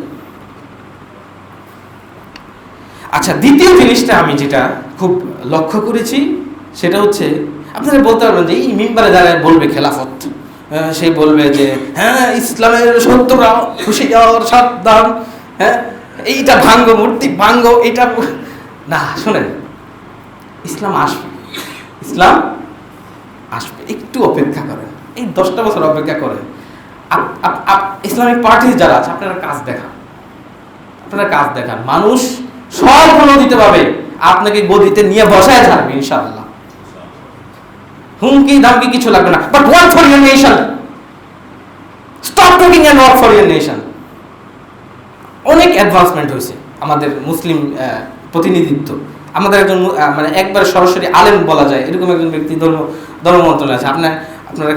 আচ্ছা, দ্বিতীয় জিনিসটা আমি যেটা খুব লক্ষ্য করেছি সেটা হচ্ছে, আপনারা বলতে পারবেন যে এই মিম্বারে যারা বলবে খেলাফত, সে বলবে যে হ্যাঁ ইসলামের শত্রুরা হুঁশিয়ার সাবধান, হ্যাঁ এইটা ভাঙ্গো, মূর্তি ভাঙ্গো, এটা না। শোনেন, ইসলাম আসবে, একটু অপেক্ষা করেন, এই 10টা বছর অপেক্ষা করেন। ইসলামিক পার্টি যারা আছে আপনারা কাজ দেখান, মানুষ সব ভালো দিতে পারবে, আপনাকে গদিতে নিয়ে বসায় থাকবে ইনশাআল্লাহ। হুমকি দামকি কিছু লাগবে না, but work for your nation, stop talking and work for your nation. অনেক অ্যাডভান্সমেন্ট হয়েছে আমাদের মুসলিম প্রতিনিধিত্ব, আমাদের একজন মানে একবার সরাসরি আলেম বলা যায় এরকম একজন ব্যক্তি ধর্ম মন্ত্রণালয় আছে। আপনারা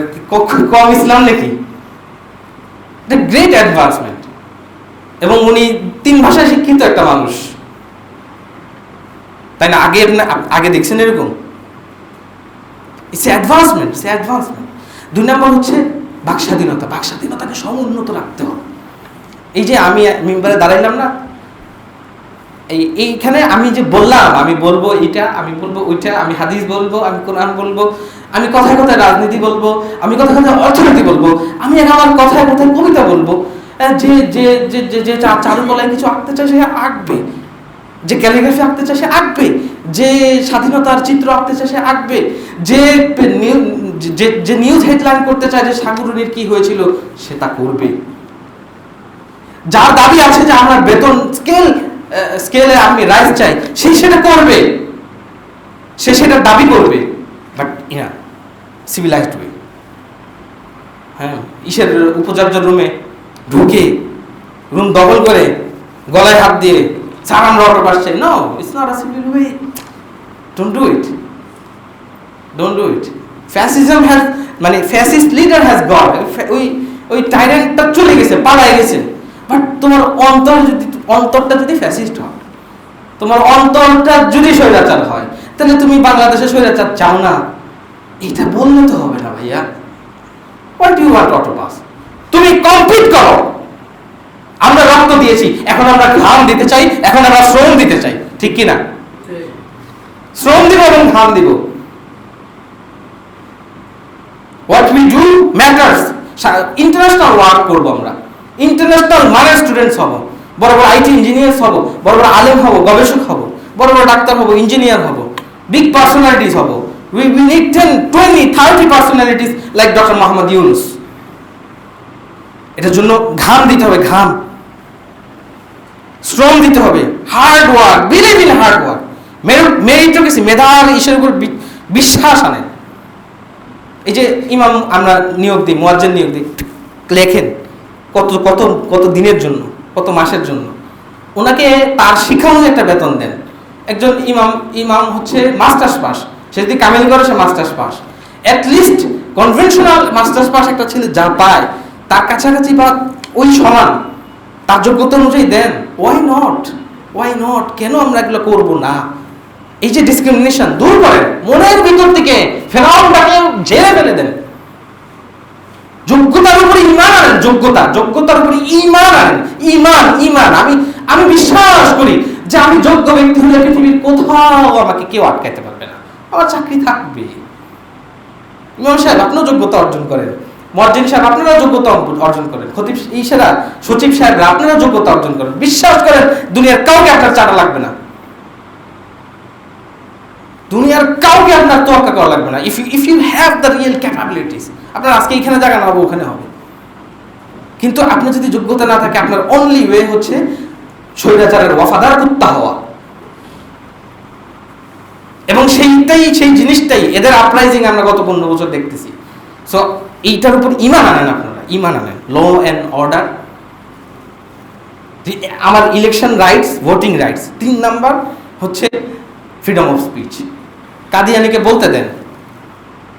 কম ইসলাম নাকি? গ্রেট অ্যাডভান্সমেন্ট, এবং উনি 3 ভাষায় শিক্ষিত একটা মানুষ, তাই না? আগে দেখছেন এরকম? It's advancement. 2 নম্বর হচ্ছে বাকস্বাধীনতাকে সমুন্নত রাখতে হবে। এই যে আমি মিম্বারে দাঁড়াইলাম না, এইখানে আমি যে বললাম, আমি বলবো এটা, আমি বলবো ওইটা, আমি হাদিস বলবো, আমি কোরআন বলবো, আমি কথায় কথায় রাজনীতি বলবো, আমি কথায় কথায় অর্থনীতি বলবো, আমি আমার কথায় কথায় কবিতা বলবো। যে যে যে যে চারুকলায় কিছু আঁকতে চায় সে আঁকবে, যে ক্যালিগ্রাফি আঁকতে চায় সে আঁকবে, যে স্বাধীনতার চিত্র আঁকতে চায় সে আঁকবে, যে যে নিউজ হেডলাইন করতে চায় যে সাগরুনির কি হয়েছিল সে তা করবে। যার দাবি আছে যে আমার বেতন স্কেলে আমি রাইজ চাই, সে সেটা করবে, সে সেটা দাবি করবে, বাট সিভিলাইজড ওয়ে। হ্যাঁ, ইসের উপাচার্য রুমে ঢুকে রুম দখল করে গলায় হাত দিয়ে স্যার আমরা অটো পাচ্ছি, no, it's not a civil way. Don't do it. Fascism has, মানে ফ্যাসিস্ট লিডার হ্যাজ গট, ওই টাইরেন্টটা চলে গেছে, পালায় গেছে। বাট তোমার অন্তরটা যদি ফ্যাসিস্ট হয়, তোমার অন্তরটা যদি স্বৈরাচার হয়, তাহলে তুমি বাংলাদেশে স্বৈরাচার চাও না, এটা বললে তো হবে না ভাইয়া। What you want auto pass? তুমি কমপ্লিট করো। আমরা রক্ত দিয়েছি, এখন আমরা ঘাম দিতে চাই, এখন আমরা শ্রম দিতে চাই, ঠিক কি না? শ্রম দিব এবং ঘাম দিব। What we do matters. International work করবো আমরা, ইন্টারন্যাশনাল মানের স্টুডেন্টস হব, বড় বড় আইটি ইঞ্জিনিয়ার্স হব, বড় বড় আলেম হব, গবেষক হব, বড় বড় ডাক্তার হব, ইঞ্জিনিয়ার হব, বিগ পার্সোনালিটিস হব। We need 10, 20, 30 personalities like Dr. Muhammad Yunus. এটার জন্য ঘাম দিতে হবে, ঘাম, শ্রম দিতে হবে, hard work, believe in hard work, meritocracy, মেধার ঈশ্বরের উপর বিশ্বাস আনেন। এই যে ইমাম আমরা নিয়োগ দিই, মুয়াজ্জিন নিয়োগ দিই, লেখেন কত কত কত দিনের জন্য, কত মাসের জন্য, ওনাকে তার শিক্ষা অনুযায়ী একটা বেতন দেন। একজন ইমাম হচ্ছে মাস্টার্স পাস, সে যদি কামিল করে সে masters pass, at least conventional masters pass একটা ছেলে যা পায় তার কাছাকাছি বা ওই সমান তার যোগ্যতা অনুযায়ী দেন। Why not? কেন আমরা এগুলো করবো না? এই যে ডিসক্রিমিনেশন দূর করেন মনের ভিতর থেকে, ফেরাউনটাকে জেলে ফেলে দেন। যোগ্যতার উপরে ঈমান আনেন, যোগ্যতার উপরে ঈমান আনেন। ঈমান আমি বিশ্বাস করি যে আমি যোগ্য ব্যক্তি হলে পৃথিবীর কোথাও আমাকে কেউ আটকাইতে পারবে না, আমার চাকরি থাকবে। ইমাম সাহেব আপনিও যোগ্যতা অর্জন করেন, মুয়াজ্জিন সাহেব আপনারাও যোগ্যতা অর্জন করেন, খতিব সচিব সাহেবরা আপনারাও যোগ্যতা অর্জন করেন। বিশ্বাস করেন দুনিয়ার কাউকে আপনার চাটা লাগবে না, দুনিয়ার কাউকে আপনার তোয়াক্কা করা লাগবে না। If you have the real capabilities, আপনার আজকে এখানে জায়গা না হবে, ওখানে হবে। কিন্তু আপনার যদি যোগ্যতা না থাকে, আপনার অনলি ওয়ে হচ্ছে স্বৈরাচারের ওয়াফাদার কুত্তা হওয়া। এবং সেই জিনিসটাই এদের আপরাইজিং আমরা গত 15 বছর দেখতেছি। সো এইটার উপর ঈমান আনেন, আপনারা ঈমান আনেন। ল অ্যান্ড অর্ডার, আমার election rights, voting rights. 3 number হচ্ছে ফ্রিডম অফ স্পিচ। কাদিয়ানিকে বলতে দেন,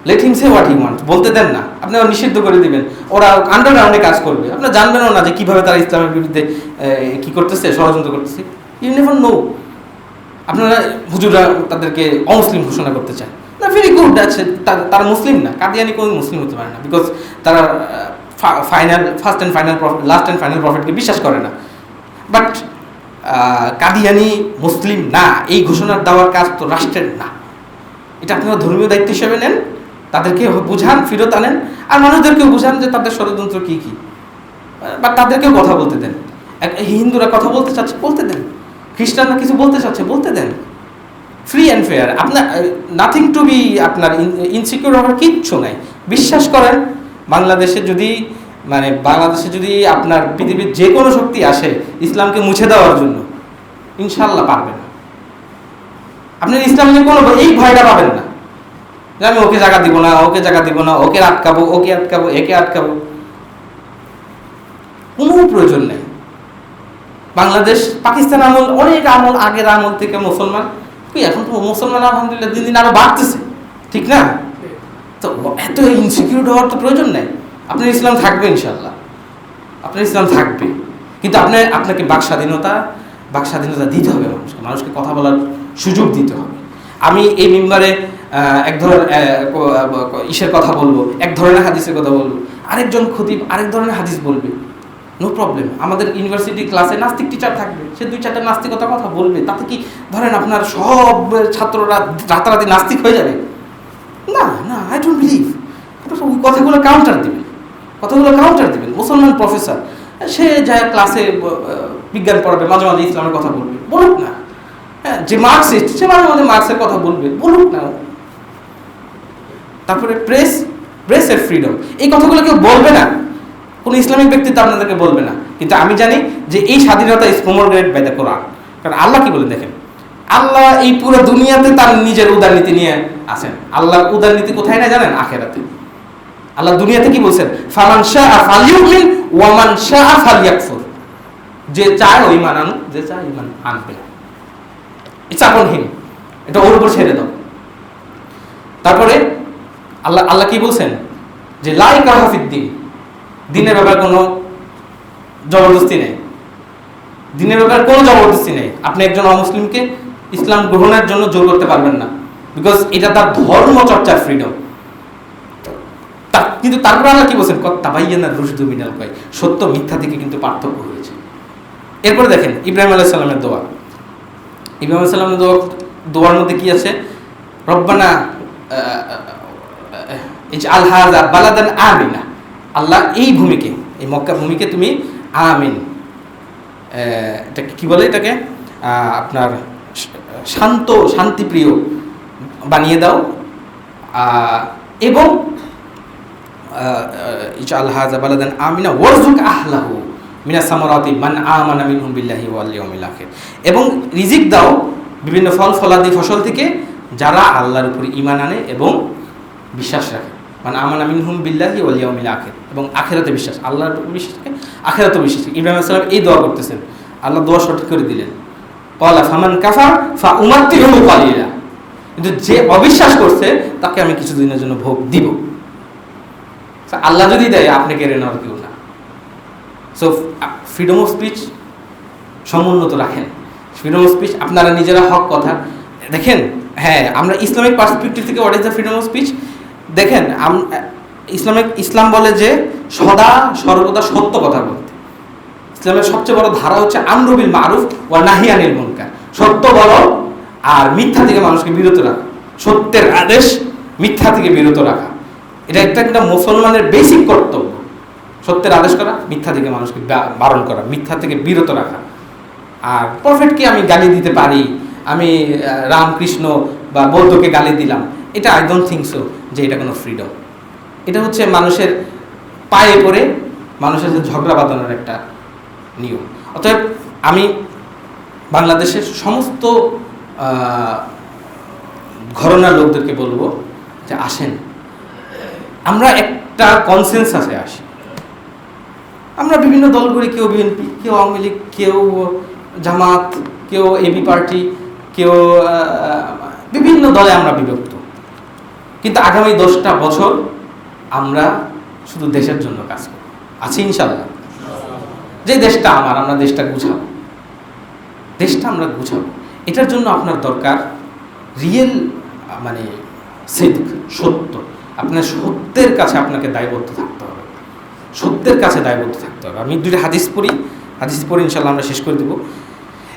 let him say what he wants, বলতে দেন না, আপনি ওরা নিষিদ্ধ করে দিবেন, ওরা আন্ডারগ্রাউন্ডে কাজ করবে, আপনারা জানবেনও না যে কিভাবে তারা ইসলামের বিরুদ্ধে কি করতেছে, ষড়যন্ত্র করতেছে। You never know. আপনারা হুজুররা তাদেরকে অমুসলিম ঘোষণা করতে চায় না, ভেরি গুড, আছে, তারা মুসলিম না। কাদিয়ানি কোনো মুসলিম হতে পারে না, বিকজ তারা লাস্ট অ্যান্ড ফাইনাল প্রফিটকে বিশ্বাস করে না। বাট কাদিয়ানি মুসলিম না, এই ঘোষণার দেওয়ার কাজ তো রাষ্ট্রের না। এটা আপনারা ধর্মীয় দায়িত্ব হিসেবে নেন, তাদেরকে বুঝান, ফিরত আনেন, আর মানুষদেরকেও বুঝান যে তাদের ষড়যন্ত্র কী কী, বা তাদেরকেও কথা বলতে দেন। হিন্দুরা কথা বলতে চাচ্ছে, বলতে দেন। খ্রিস্টানরা কিছু বলতে চাচ্ছে, বলতে দেন। ফ্রি অ্যান্ড ফেয়ার, আপনার নাথিং টু বি, আপনার ইনসিকিউর হওয়ার কিচ্ছু নাই। বিশ্বাস করেন, বাংলাদেশে যদি আপনার পৃথিবীর যে কোনো শক্তি আসে ইসলামকে মুছে দেওয়ার জন্য, ইনশাল্লাহ পারবে না। আপনার ইসলামকে কোনো এই ভয়টা পাবেন না যে আমি ওকে জায়গা দিব না, ওকে জায়গা দিব না, ওকে আটকাবো, একে আটকাবো, কোনো প্রয়োজন নেই। বাংলাদেশ, পাকিস্তান আমল, অনেক আগের আমল থেকে মুসলমান, এখন তো মুসলমান আলহামদুলিল্লাহ দিন দিন আরো বাড়তেছে, ঠিক না? তো এত ইনসিকিউর হওয়ার তো প্রয়োজন নেই। আপনার ইসলাম থাকবে ইনশাল্লাহ, আপনার ইসলাম থাকবে, কিন্তু আপনাকে বাক স্বাধীনতা দিতে হবে মানুষকে কথা বলার সুযোগ দিতে হবে। আমি এই মিম্বারে এক ধরনের ইসের কথা বলবো, এক ধরনের হাদিসের কথা বলবো, আরেকজন খতিব আরেক ধরনের হাদিস বলবে, নো প্রবলেম। আমাদের ইউনিভার্সিটি ক্লাসে নাস্তিক টিচার থাকবে, সে 2-4টা নাস্তিকতার কথা বলবে, তাতে কি ধরেন আপনার সব ছাত্ররা রাতারাতি নাস্তিক হয়ে যাবে? না না, আই ডোন্ট বিলিভ। ওই কথাগুলো কাউন্টার দিবেন, মুসলমান প্রফেসর সে যায় ক্লাসে বিজ্ঞান পড়াবে, মাঝে মাঝে ইসলামের কথা বলবে, বলুক না। হ্যাঁ, যে মার্কসিস্ট সে মাঝে মাঝে মার্কসের কথা বলবে, বলুক না। তারপরে প্রেসের ফ্রিডম, এই কথাগুলো কেউ বলবে না, কোনো ইসলামিক ব্যক্তিত্ব আপনাদেরকে বলবে না। কিন্তু আমি জানি যে এই স্বাধীনতা ইজ প্রমোটেড বাই দ্য কোরআন। কারণ আল্লাহ কি বলে দেখেন, আল্লাহ এই পুরো দুনিয়াতে তার নিজের উদারনীতি নিয়ে আছেন। আল্লাহর উদারনীতি কোথায় না জানেন? আখিরাতে। আল্লাহ দুনিয়াতে কি বলছেন? ফামান শাআ ফালইউমিন ওয়া মান শাআ ফালইয়াকফুর। যে চায় ওই ঈমান আনুক, যে চায় ঈমান আনবে না। ইটস আপন হিম, এটা ওর উপর ছেড়ে দাও। তারপরে আল্লাহ কি বলছেন? যে লা ইকরাহা ফিদ্দিন, দিনের ব্যাপারে কোনো জবরদস্তি নেই, দিনের ব্যাপারে কোনো জবরদস্তি নেই। আপনি একজন অমুসলিমকে ইসলাম গ্রহণের জন্য জোর করতে পারবেন না, বিকজ এটা তার ধর্ম চর্চার ফ্রিডম। কিন্তু তারপর আল্লাহ কি বলছেন? তাবাইয়ানা রুশদু মিনাল গায়, সত্য মিথ্যা থেকে কিন্তু পার্থক্য হয়েছে। এরপরে দেখেন ইব্রাহিম আলাইহিস সালামের দোয়া। ইব্রাহিম আলাইহিস সালামের দোয়ার মধ্যে কি আছে? রব্বানা ইজআল হাযা বালাদান আমিনা, আল্লাহ এই ভূমিকে, এই মক্কা ভূমিকে তুমি আমিন, এটাকে কি বলে, এটাকে আপনার শান্তিপ্রিয় বানিয়ে দাও, এবং ইজআল হাযা বালাদান আমিনা ওয়ারযুক আহলাহু মিনাস সামারাতি মান আমানা মিনহুম বিল্লাহি ওয়াল ইয়াউমিল আখির, এবং রিজিক দাও বিভিন্ন ফলাদি ফসল থেকে যারা আল্লাহর উপর ঈমান আনে এবং বিশ্বাস রাখে। মানে আমানা মিনহুম বিল্লাহি ওয়াল ইয়াউমিল আখির, এবং আখিরাতে বিশ্বাস, আল্লাহর উপর বিশ্বাস রাখে, আখিরাতে বিশ্বাস। ইব্রাহিম আলাইহিস সালাম এই দোয়া করতেছেন, আল্লাহ দোয়া সঠিক করে দিলেন। ক্বালা ফামান কাফার ফাউমাত্তিহু কালিলা, কিন্তু যে অবিশ্বাস করছে তাকে আমি কিছুদিনের জন্য ভোগ দিব। আল্লাহ যদি দেয়, আপনি কেড়ে নেওয়ার কেউ না। সো ফ্রিডম অফ স্পিচ সমুন্নত রাখেন। ফ্রিডম অফ স্পিচ আপনারা নিজেরা হক কথা দেখেন। হ্যাঁ, আমরা ইসলামিক পার্সপেক্টিভ থেকে what is the freedom of speech দেখেন। ইসলাম বলে যে সর্বদা সত্য কথা বলতে। ইসলামের সবচেয়ে বড় ধারা হচ্ছে আমরু বিল মারুফ ওয়া নাহি আনিল মুনকার, সত্য বলো আর মিথ্যা থেকে মানুষকে বিরত রাখা, সত্যের আদেশ মিথ্যা থেকে বিরত রাখা, এটা একটা মুসলমানের বেসিক কর্তব্য। সত্যের আদেশ করা, মিথ্যা থেকে মানুষকে বারণ করা, মিথ্যা থেকে বিরত রাখা। আর প্রফেটকে আমি গালি দিতে পারি, আমি রামকৃষ্ণ বা বৌদ্ধকে গালি দিলাম, এটা আই ডোন্ট থিঙ্ক সো যে এটা কোনো ফ্রিডম। এটা হচ্ছে মানুষের পায়ে পড়ে মানুষের সাথে ঝগড়া বাঁধানোর একটা নিয়ম। অতএব আমি বাংলাদেশের সমস্ত ঘরানার লোকদেরকে বলবো যে আসেন, আমরা একটা কনসেনসাসে আসি। আমরা বিভিন্ন দল করি, কেউ বিএনপি, কেউ আওয়ামী লীগ, কেউ জামাত, কেউ এবি পার্টি, কেউ বিভিন্ন দলে আমরা বিভক্ত। কিন্তু আগামী 10টা বছর আমরা শুধু দেশের জন্য কাজ করব, আছি ইনশাল্লাহ। যে দেশটা আমরা দেশটা গুছাবো, আমরা গুছাবো। এটার জন্য আপনার দরকার রিয়েল মানে সত্য। আপনার সত্যের কাছে আপনাকে দায়বদ্ধ থাকতে হবে, আমি 2টা হাদিস পড়ি ইনশাআল্লাহ আমরা শেষ করে দেব।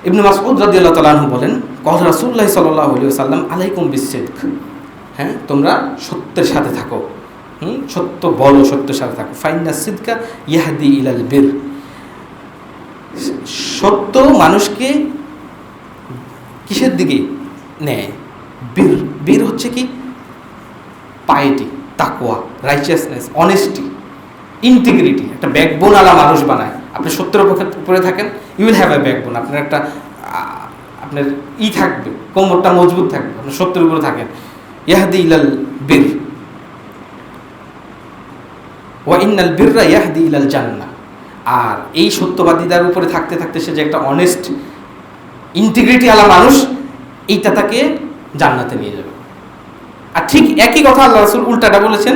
ইবনে মাসউদ রাদিয়াল্লাহু তাআলা আনহু বলেন, ক্বাল রাসূলুল্লাহ সাল্লাল্লাহু আলাইহি ওয়াসাল্লাম আলাইকুম বিস-সিদক, হ্যাঁ তোমরা সত্যের সাথে থাকো, সত্য বলো, সত্যের সাথে থাকো। ফাইন্নাস সিদকা ইয়াহদি ইলাল বির, সত্য মানুষকে কিসের দিকে নেয়? বীর হচ্ছে কি? পাইটি, তাকওয়া, রাইচিয়াসনেস, অনেস্টি, ইন্টিগ্রিটি, একটা ব্যাকবোন আলা মানুষ বানায়। আপনি সত্যের উপরে থাকেন, you will have a backbone. আপনার একটা আপনার থাকবে, কোমরটা মজবুত থাকবে, আপনার সত্যের উপরে থাকেন। ইয়াহদি ইলাল বীর ওয়া ইন্নাল বিররা ইয়াহদি ইলাল জান্নাহ। আর এই সত্যবাদীদের উপরে থাকতে থাকতে সে যে একটা অনেস্ট ইন্টিগ্রিটি আলা মানুষ, এইটা তাকে জান্নাতে নিয়ে যাবে। আর ঠিক একই কথা আল্লাহ রাসূল উল্টাটা বলেছেন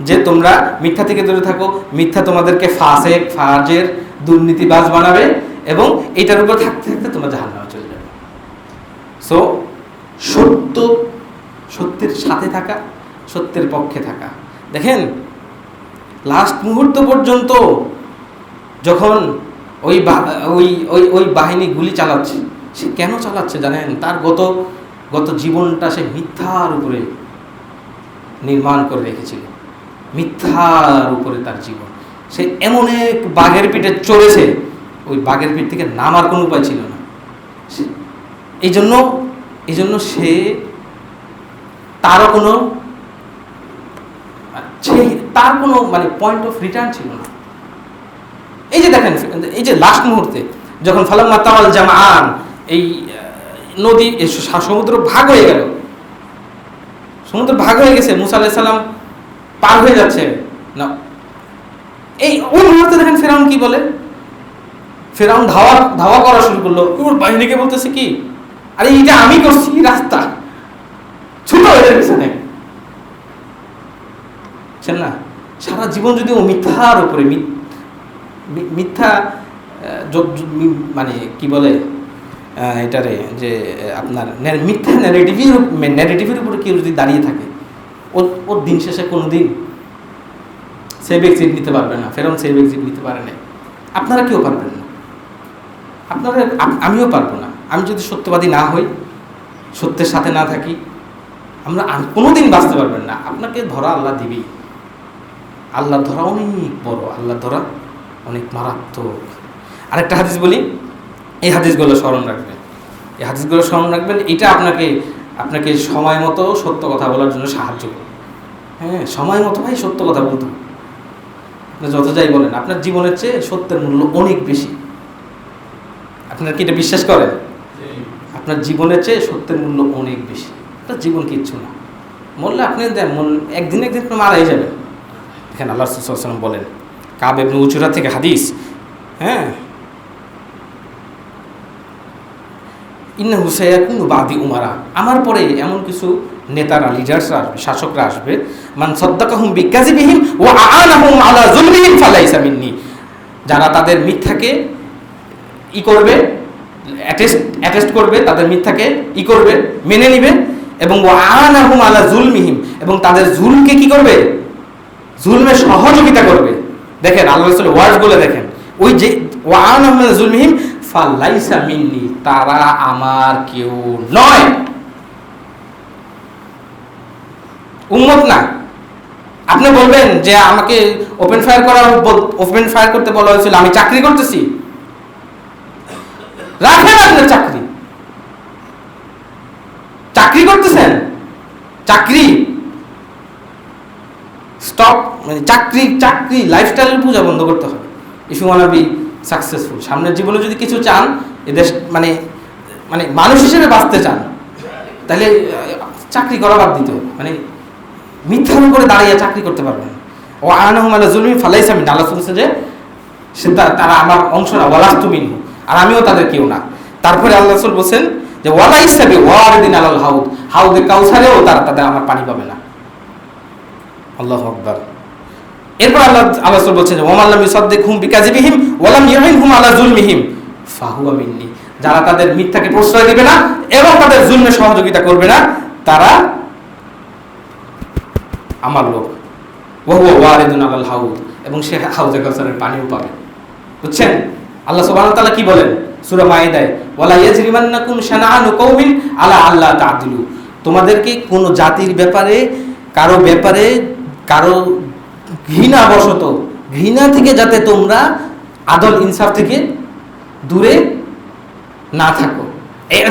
যে তোমরা মিথ্যা থেকে দূরে থাকো, মিথ্যা তোমাদেরকে ফাসেক ফাজের দুর্নীতিবাজ বানাবে এবং এটার উপর থাকতে থাকতে তোমরা জাহান্নামে চলে যাবে। সো সত্যের সাথে থাকা, সত্যের পক্ষে থাকা। দেখেন লাস্ট মুহূর্ত পর্যন্ত যখন ওই ওই বাহিনী গুলি চালাচ্ছে, সে কেন চালাচ্ছে জানেন? তার গত জীবনটা সে মিথ্যার উপরে নির্মাণ করে রেখেছিল, মিথ্যার উপরে তার জীবন। সে এমন এক বাঘের পিঠে চড়েছে, ওই বাঘের পিঠ থেকে নামার কোনো উপায় ছিল না। এই জন্য সে তার কোনো মানে পয়েন্ট অফ রিটার্ন ছিল না। এই যে দেখেন, এই যে লাস্ট মুহূর্তে যখন ফালাম্মা তাওয়াল জামআন, এই নদী সমুদ্র ভাগ হয়ে গেল, সমুদ্র ভাগ হয়ে গেছে, মুসা আলাইহিস সালাম পার হয়ে যাচ্ছে না, এই ওই মুহূর্তে দেখেন ফেরাউন কি বলে। ফেরাউন ধাওয়া করা শুরু করলো, ওর বাহিনীকে বলতেছে কি, আরে এটা আমি করছি রাস্তা, ছোট হয়ে গেছে না। সারা জীবন যদি ও মিথ্যার উপরে মিথ্যা মানে কি বলে এটারে, যে আপনার মিথ্যা ন্যারেটিভের উপরে কেউ যদি দাঁড়িয়ে থাকে, ওর দিন শেষে কোনো দিন সেভ এক্সিট নিতে পারবে না। ফেরাউন সেভ এক্সিট নিতে পারে না, আপনারা কেউ পারবেন না, আমিও পারবো না। আমি যদি সত্যবাদী না হই, সত্যের সাথে না থাকি, আমরা কোনোদিন বাঁচতে পারবেন না। আপনাকে ধরা আল্লাহ দিবেই। আল্লাহ ধরা অনেক বড়, আল্লাহ ধরা অনেক মারাত্মক। আরেকটা হাদিস বলি, এই হাদিসগুলো স্মরণ রাখবেন, এটা আপনাকে সময় মতো সত্য কথা বলার জন্য সাহায্য করবে। হ্যাঁ, সময় মতো ভাই সত্য কথা বলতে হবে। আপনি যত যাই বলেন, আপনার জীবনের চেয়ে সত্যের মূল্য অনেক বেশি। আপনারা কি এটা বিশ্বাস করেন? আপনার জীবনের চেয়ে সত্যের মূল্য অনেক বেশি। আপনার জীবন কিচ্ছু না, মরলে আপনি একদিন মারাই যাবেন। দেখেন আল্লাহ রাসূল সাল্লাল্লাহু আলাইহি ওয়াসাল্লাম বলেন, কাব ইবনে উজরা থেকে হাদিস, হ্যাঁ, ইন্নাহু সায়াকুনু বাদি উমারা, আমার পরে এমন কিছু নেতারা, লিডার্সরা আসবে, শাসকরা আসবে, মান সাদ্দাকাহুম বিকাযিবিহিম ওয়া আ'আনাহুম আলা যুলমিহিম ফালাইসা মিন্নি, যারা তাদের মিথ্যাকে করবে, অ্যাটেস্ট করবে, তাদের মিথ্যাকে করবে, মেনে নিবে, এবং ওয়া আ'আনাহুম আলা যুলমিহিম, এবং তাদের জুলকে কি করবে, জুলমে সহযোগিতা করবে। দেখেন আল্লাহ রাসূল ওয়ার্ডগুলো দেখেন, ওই যে ওয়া আ'আনাহুম আলা যুলমিহিম ফালাইসা মিন্নি, তারা আমার কেউ নয়, উম্মত না। আপনি বলবেন যে আমাকে ওপেন ফায়ার করতে বলা হয়েছিল, আমি চাকরি করতেছি, রাখেন আপনার চাকরি করতেছেন, চাকরি স্টপ, মানে চাকরি লাইফস্টাইলের পূজা বন্ধ করতে হবে। If you wanna be successful, সামনের জীবনে যদি কিছু চান, এদেশ মানে মানুষ হিসেবে বাঁচতে চান, তাহলে চাকরি করা বাদ দিতে হবে। মানে মিথ্যার উপরে দাঁড়িয়ে চাকরি করতে পারবেন। ও আ'আনাহুম আলা যুলমিহিম ফালাইসা মিন্নি, আল্লাহ বলছে যে তারা আমার অংশ না, ওয়ালাস্তু মিনহু, আর আমিও তাদের কেউ না। তারপরে আল্লাহ রাসূল বলেন যে ওয়ালাইসা বিওয়ারিদিন আলাল হাউদ, হাউদে কাউসারেও তাদের আমার পানি পাবে না। আল্লাহু আকবার। এরপর আল্লাহ রাসূল বলছেন যে ওয়া মান লাম ইউসাদ্দিকহুম বিকাযিবিহিম ওয়া লাম ইউইনহুম আলা যুলমিহিম ফাহুয়া মিন্নি, যারা তাদের মিথ্যাকে প্রশ্রয় দিবে না এবং তাদের জুলমে সহযোগিতা করবে না, তারা আমার লোক। ওয়া হুয়া ওয়ারিদুন আলাল হাউদ, এবং সে হাউজে কাউসারের পানিও পাবে। বুঝছেন আল্লাহ সুবহানাহু ওয়া তাআলা কি বলেন সূরা মাইদায়, ওয়ালা ইয়াজরিমান্নাকুম শানাআনু কওমিন আলা আল্লা তা'দিলু, তোমাদেরকে কোন জাতির ব্যাপারে কারো ঘৃণা থেকে যাতে তোমরা আদল ইনসাফ থেকে দূরে না থাকো।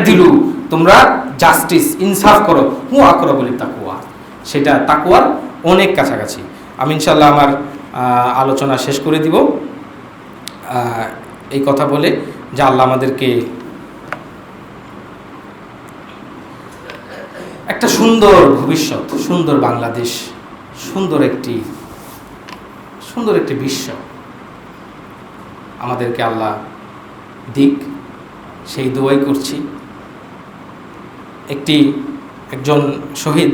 দিলু, তোমরা জাস্টিস ইনসাফ করো, হু আকরাবু লিত্তাকওয়া, সেটা তাকওয়ার অনেক কাছাকাছি। আমি ইনশাআল্লাহ আমার আলোচনা শেষ করে দিব এই কথা বলে যে আল্লাহ আমাদেরকে একটা সুন্দর ভবিষ্যৎ, সুন্দর বাংলাদেশ, সুন্দর একটি বিশ্ব আমাদেরকে আল্লাহ দিক, সেই দোয়াই করছি। একজন শহীদ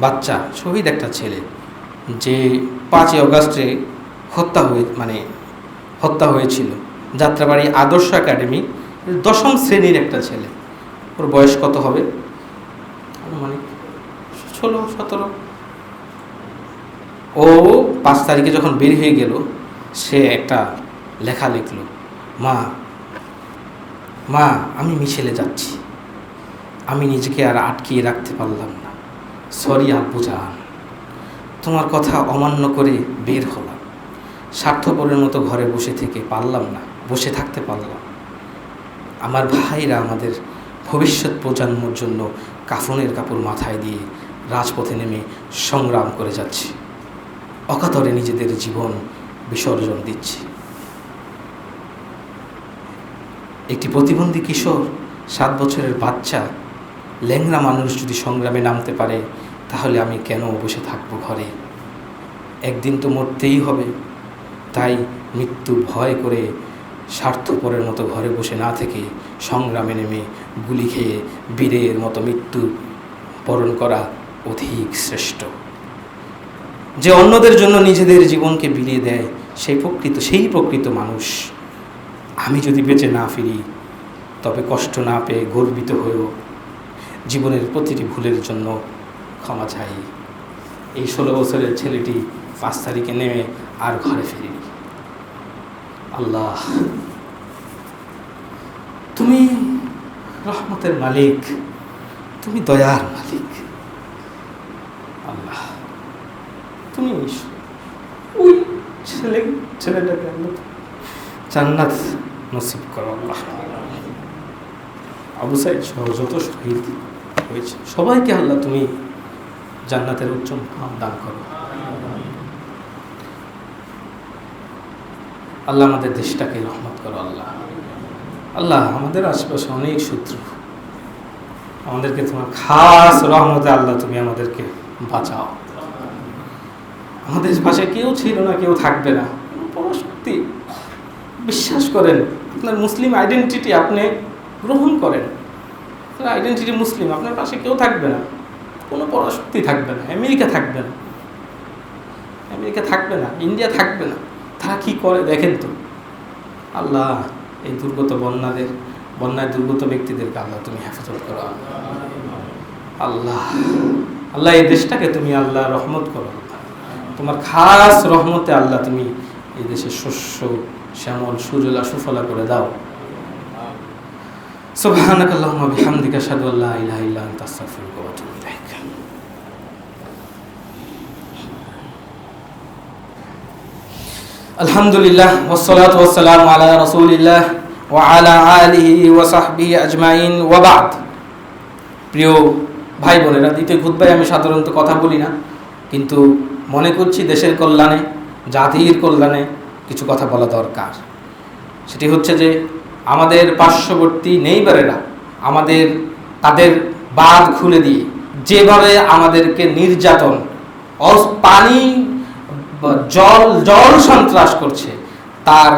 বাচ্চা, শহীদ একটা ছেলে, যে 5ই অগাস্টে হত্যা হয়েছিল। যাত্রাবাড়ি আদর্শ একাডেমি 10ম শ্রেণীর একটা ছেলে। ওর বয়স কত হবে? মানে 16-17। ও 5 তারিখে যখন বের হয়ে গেল, সে একটা লেখা লিখলো, মা আমি মিছিলে যাচ্ছি, আমি নিজেকে আর আটকিয়ে রাখতে পারলাম না, সরি আব্বু জান, তোমার কথা অমান্য করে বের হলাম, স্বার্থপরের মতো ঘরে বসে থাকতে পারলাম। আমার ভাইরা আমাদের ভবিষ্যৎ প্রজন্মের জন্য কাফনের কাপড় মাথায় দিয়ে রাজপথে নেমে সংগ্রাম করে যাচ্ছে, অকাতরে নিজেদের জীবন বিসর্জন দিচ্ছে। একটি প্রতিবন্ধী কিশোর, 7 বছরের বাচ্চা, ল্যাংড়া মানুষ যদি সংগ্রামে নামতে পারে, তাহলে আমি কেন বসে থাকবো ঘরে? একদিন তো মরতেই হবে, তাই মৃত্যু ভয় করে স্বার্থপরের মতো ঘরে বসে না থেকে সংগ্রামে নেমে গুলি খেয়ে বীরের মতো মৃত্যু বরণ করা অধিক শ্রেষ্ঠ। যে অন্যদের জন্য নিজেদের জীবনকে বিলিয়ে দেয়, সেই প্রকৃত মানুষ। আমি যদি বেঁচে না ফিরি, তবে কষ্ট না পেয়ে গর্বিত হয়েও জীবনের প্রতিটি ভুলের জন্য ক্ষমা চাই। এই 16 বছরের ছেলেটি 5 তারিখে নেমে আর ঘরে ফিরিনি। আল্লাহ, তুমি রহমতের মালিক, তুমি দয়ার মালিক। আল্লাহ, তুমি ওই ছেলেটাকে জান্নাত নসিব করো। আল্লাহ, আবু সাইদ সহ যত শহীদ হয়েছে সবাইকে আল্লাহ তুমি জান্নাতের উচ্চ মাকাম দান করো। আল্লাহ, আমাদের দেশটাকে রহমত করো। আল্লাহ, আমাদের আশেপাশে অনেক শত্রু, আমাদেরকে তোমার খাস রহমতে আল্লাহ তুমি আমাদেরকে বাঁচাও। আমাদের পাশে কেউ ছিল না, কেউ থাকবে না, পরাশক্তি বিশ্বাস করেন, আপনার মুসলিম আইডেন্টিটি আপনি গ্রহণ করেন, আপনার আইডেন্টিটি মুসলিম, আপনার পাশে কেউ থাকবে না, কোনো পরাশক্তি থাকবে না, আমেরিকা থাকবে না, ইন্ডিয়া থাকবে না। তারা কি করে দেখেন তো। আল্লাহ, এই বন্যায় দুর্গত ব্যক্তিদেরকে আল্লাহ তুমি হেফাজত করো। আল্লাহ, এই দেশটাকে তুমি আল্লাহ রহমত করো। তোমার খাস রহমতে আল্লাহ তুমি এই দেশের শস্য শ্যামল সুজলা সুফলা করে দাও। সুবহানাকাল্লাহুম্মা বিহামদিকা আশহাদু আল্লা ইলাহা ইল্লা আনতা আস্তাগফিরুকা ওয়া আতুবু ইলাইক। আলহামদুলিল্লাহ ওয়াসসালাতু ওয়াসসালামু আলা রাসূলিল্লাহ ওয়া আলা আলিহি ওয়া সাহবিহি আজমাইন ওয়া বা'দ। প্রিয় ভাই বোনেরা, দ্বিতীয় খুতবায় আমি সাধারণত কথা বলি না, কিন্তু মনে করছি দেশের কল্যাণে, জাতির কল্যাণে কিছু কথা বলা দরকার। সেটি হচ্ছে যে আমাদের পার্শ্ববর্তী নেইবারেরা তাদের বাঁধ খুলে দিয়ে যেভাবে আমাদেরকে নির্যাতন, পানি, জল সন্ত্রাস করছে, তার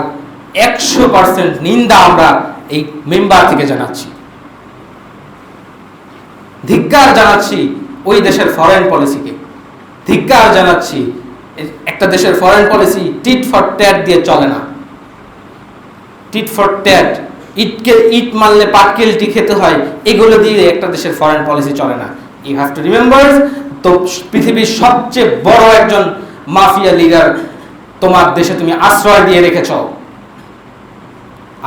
100% নিন্দা আমরা এই মেম্বার থেকে জানাচ্ছি। ধিক্কার জানাচ্ছি ওই দেশের ফরেন পলিসিকে, ধিক্কার জানাচ্ছি। একটা দেশের foreign policy tit for tat দিয়ে চলে না। টিট ফর ট্যাট, ইট মারলে পাটকেলটি খেতে হয়, এগুলো দিয়ে একটা দেশের ফরেন পলিসি চলে না। ইউ হ্যাভ টু রিমেম্বার, তো পৃথিবীর সবচেয়ে বড় একজন মাফিয়া লিডার তোমার দেশে তুমি আশ্রয় দিয়ে রেখেছ।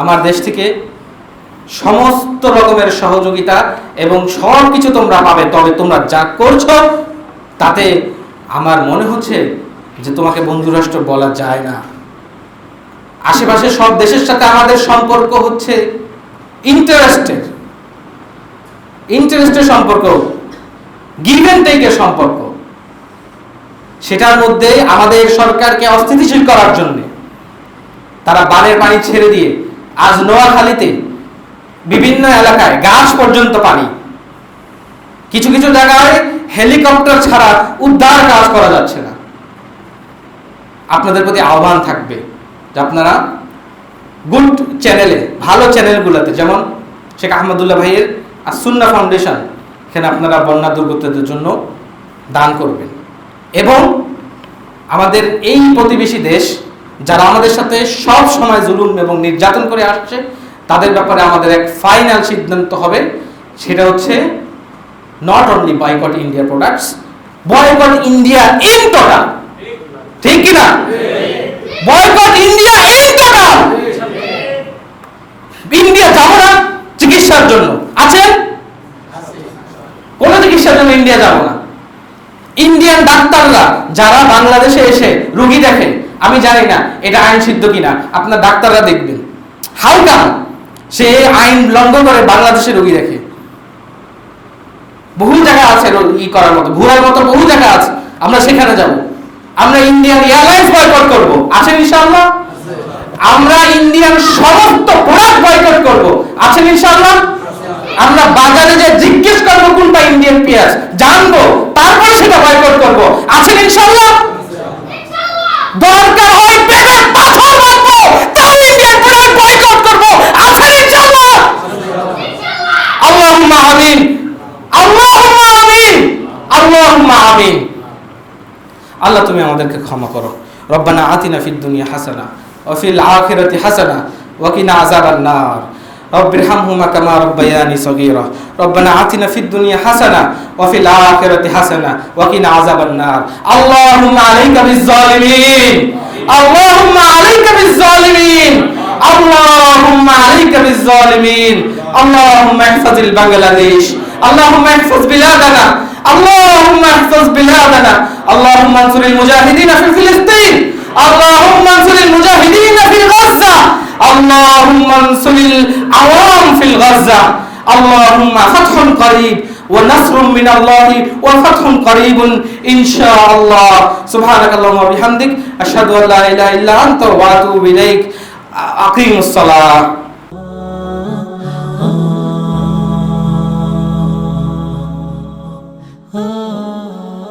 আমার দেশ থেকে সমস্ত রকমের সহযোগিতা এবং সব কিছু তোমরা পাবে, তবে তোমরা যা করছো তাতে আমার মনে হচ্ছে যে তোমাকে বন্ধুরাষ্ট্র বলা যায় না। আশেপাশে সব দেশের সাথে আমাদের সম্পর্ক হচ্ছে ইন্টারেস্টের সম্পর্ক, গিভ এন্ড টেকের সম্পর্ক। সেটার মধ্যে আমাদের সরকারকে অস্থিতিশীল করার জন্য তারা বানের পানি ছেড়ে দিয়ে আজ নোয়াখালীতে বিভিন্ন এলাকায় গাছ পর্যন্ত পানি, কিছু কিছু জায়গায় হেলিকপ্টার ছাড়া উদ্ধার কাজ করা যাচ্ছে না। আপনাদের প্রতি আহ্বান থাকবে যে আপনারা গুড চ্যানেলে, ভালো চ্যানেলগুলোতে, যেমন শেখ আহমদুল্লাহ ভাইয়ের আর সুন্নাহ ফাউন্ডেশন, এখানে আপনারা বন্যা দুর্গতদের জন্য দান করবেন। এবং আমাদের এই প্রতিবেশী দেশ যারা আমাদের সাথে সব সময় জুলুম এবং নির্যাতন করে আসছে, তাদের ব্যাপারে আমাদের এক ফাইনাল সিদ্ধান্ত হবে, সেটা হচ্ছে not only boycott India products, boycott India in total. ঠিক কি না? Boycott India in total. India যাব না চিকিৎসার জন্য, আছেন? কোন চিকিৎসার জন্য ইন্ডিয়া যাব না। ইন্ডিয়ান ডাক্তাররা যারা বাংলাদেশে এসে রোগী দেখে, আমি জানি না এটা আইন সিদ্ধ কিনা, আপনার ডাক্তাররা দেখবেন। হাউ কাম সে আইন লঙ্ঘন করে বাংলাদেশে রোগী দেখে? বহু জায়গা আছে ই করার মতো, ঘোরার মতো বহু জায়গা আছে, আমরা সেখানে যাব। আমরা ইন্ডিয়ান এয়ারলাইন্স বয়কট করব, আছেন ইনশাআল্লাহ? আমরা ইন্ডিয়ান সমস্ত প্রোডাক্ট বয়কট করব, আছেন ইনশাআল্লাহ? আমরা বাজারে যে জিজ্ঞেস করবো কোনটা ইন্ডিয়ান পেঁয়াজ, জানবো, তারপরে সেটা বয়কট করব, আছেন ইনশাআল্লাহ? দরকার হয় পেটে পাথর রাখবো, তাও ইন্ডিয়ান প্রোডাক্ট বয়কট করব, আছেন ইনশাআল্লাহ? আল্লাহুম্মা আমিন, আল্লাহুম্মা আমিন, আল্লাহুম্মা আমিন। আল্লাহ তুমি আমাদেরকে ক্ষমা করো। রব্বানা আতিনা ফিদ দুনিয়া হাসানা ওয়া ফিল আখিরাতি হাসানা ওয়া কিনা আযাবান নার। রব্বিরহামহুমা কামা রাব্বায়ানি সগীরা। রব্বানা আতিনা ফিদ দুনিয়া হাসানা ওয়া ফিল আখিরাতি হাসানা ওয়া কিনা আযাবান নার। আল্লাহুম্মা আলাইকা বিজ-জালিমিন, আল্লাহুম্মা আলাইকা বিজ-জালিমিন, আল্লাহুম্মা আলাইকা বিজ-জালিমিন। আল্লাহুম্মা ইহফাজিল বাংলাদেশ, আল্লাহুম্মা ইহফাজ বিলাদানা, আল্লাহুম্মা ইহফাজ বিলাদানা। আল্লাহুম্মা আনসুরিল মুজাহিদিনা ফি ফিলিস্তিন, আল্লাহুম্মা আনসুরিল মুজাহিদিনা ফি গাজ্জা, আল্লাহুম্মা আনসুরিল আওয়াম ফিল গাজ্জা। আল্লাহুম্মা ফাতহুন করিব ওয়া নাসরুম মিনাল্লাহি ওয়া ফাতহুন করিবুন ইনশাআল্লাহ। সুবহানাকাল্লাহুম্মা ওয়া বিহামদিক আশহাদু আল্লা ইলাহা ইল্লা আনতা ওয়া আতুবু ইলাইক। আকিমুস সালাহ।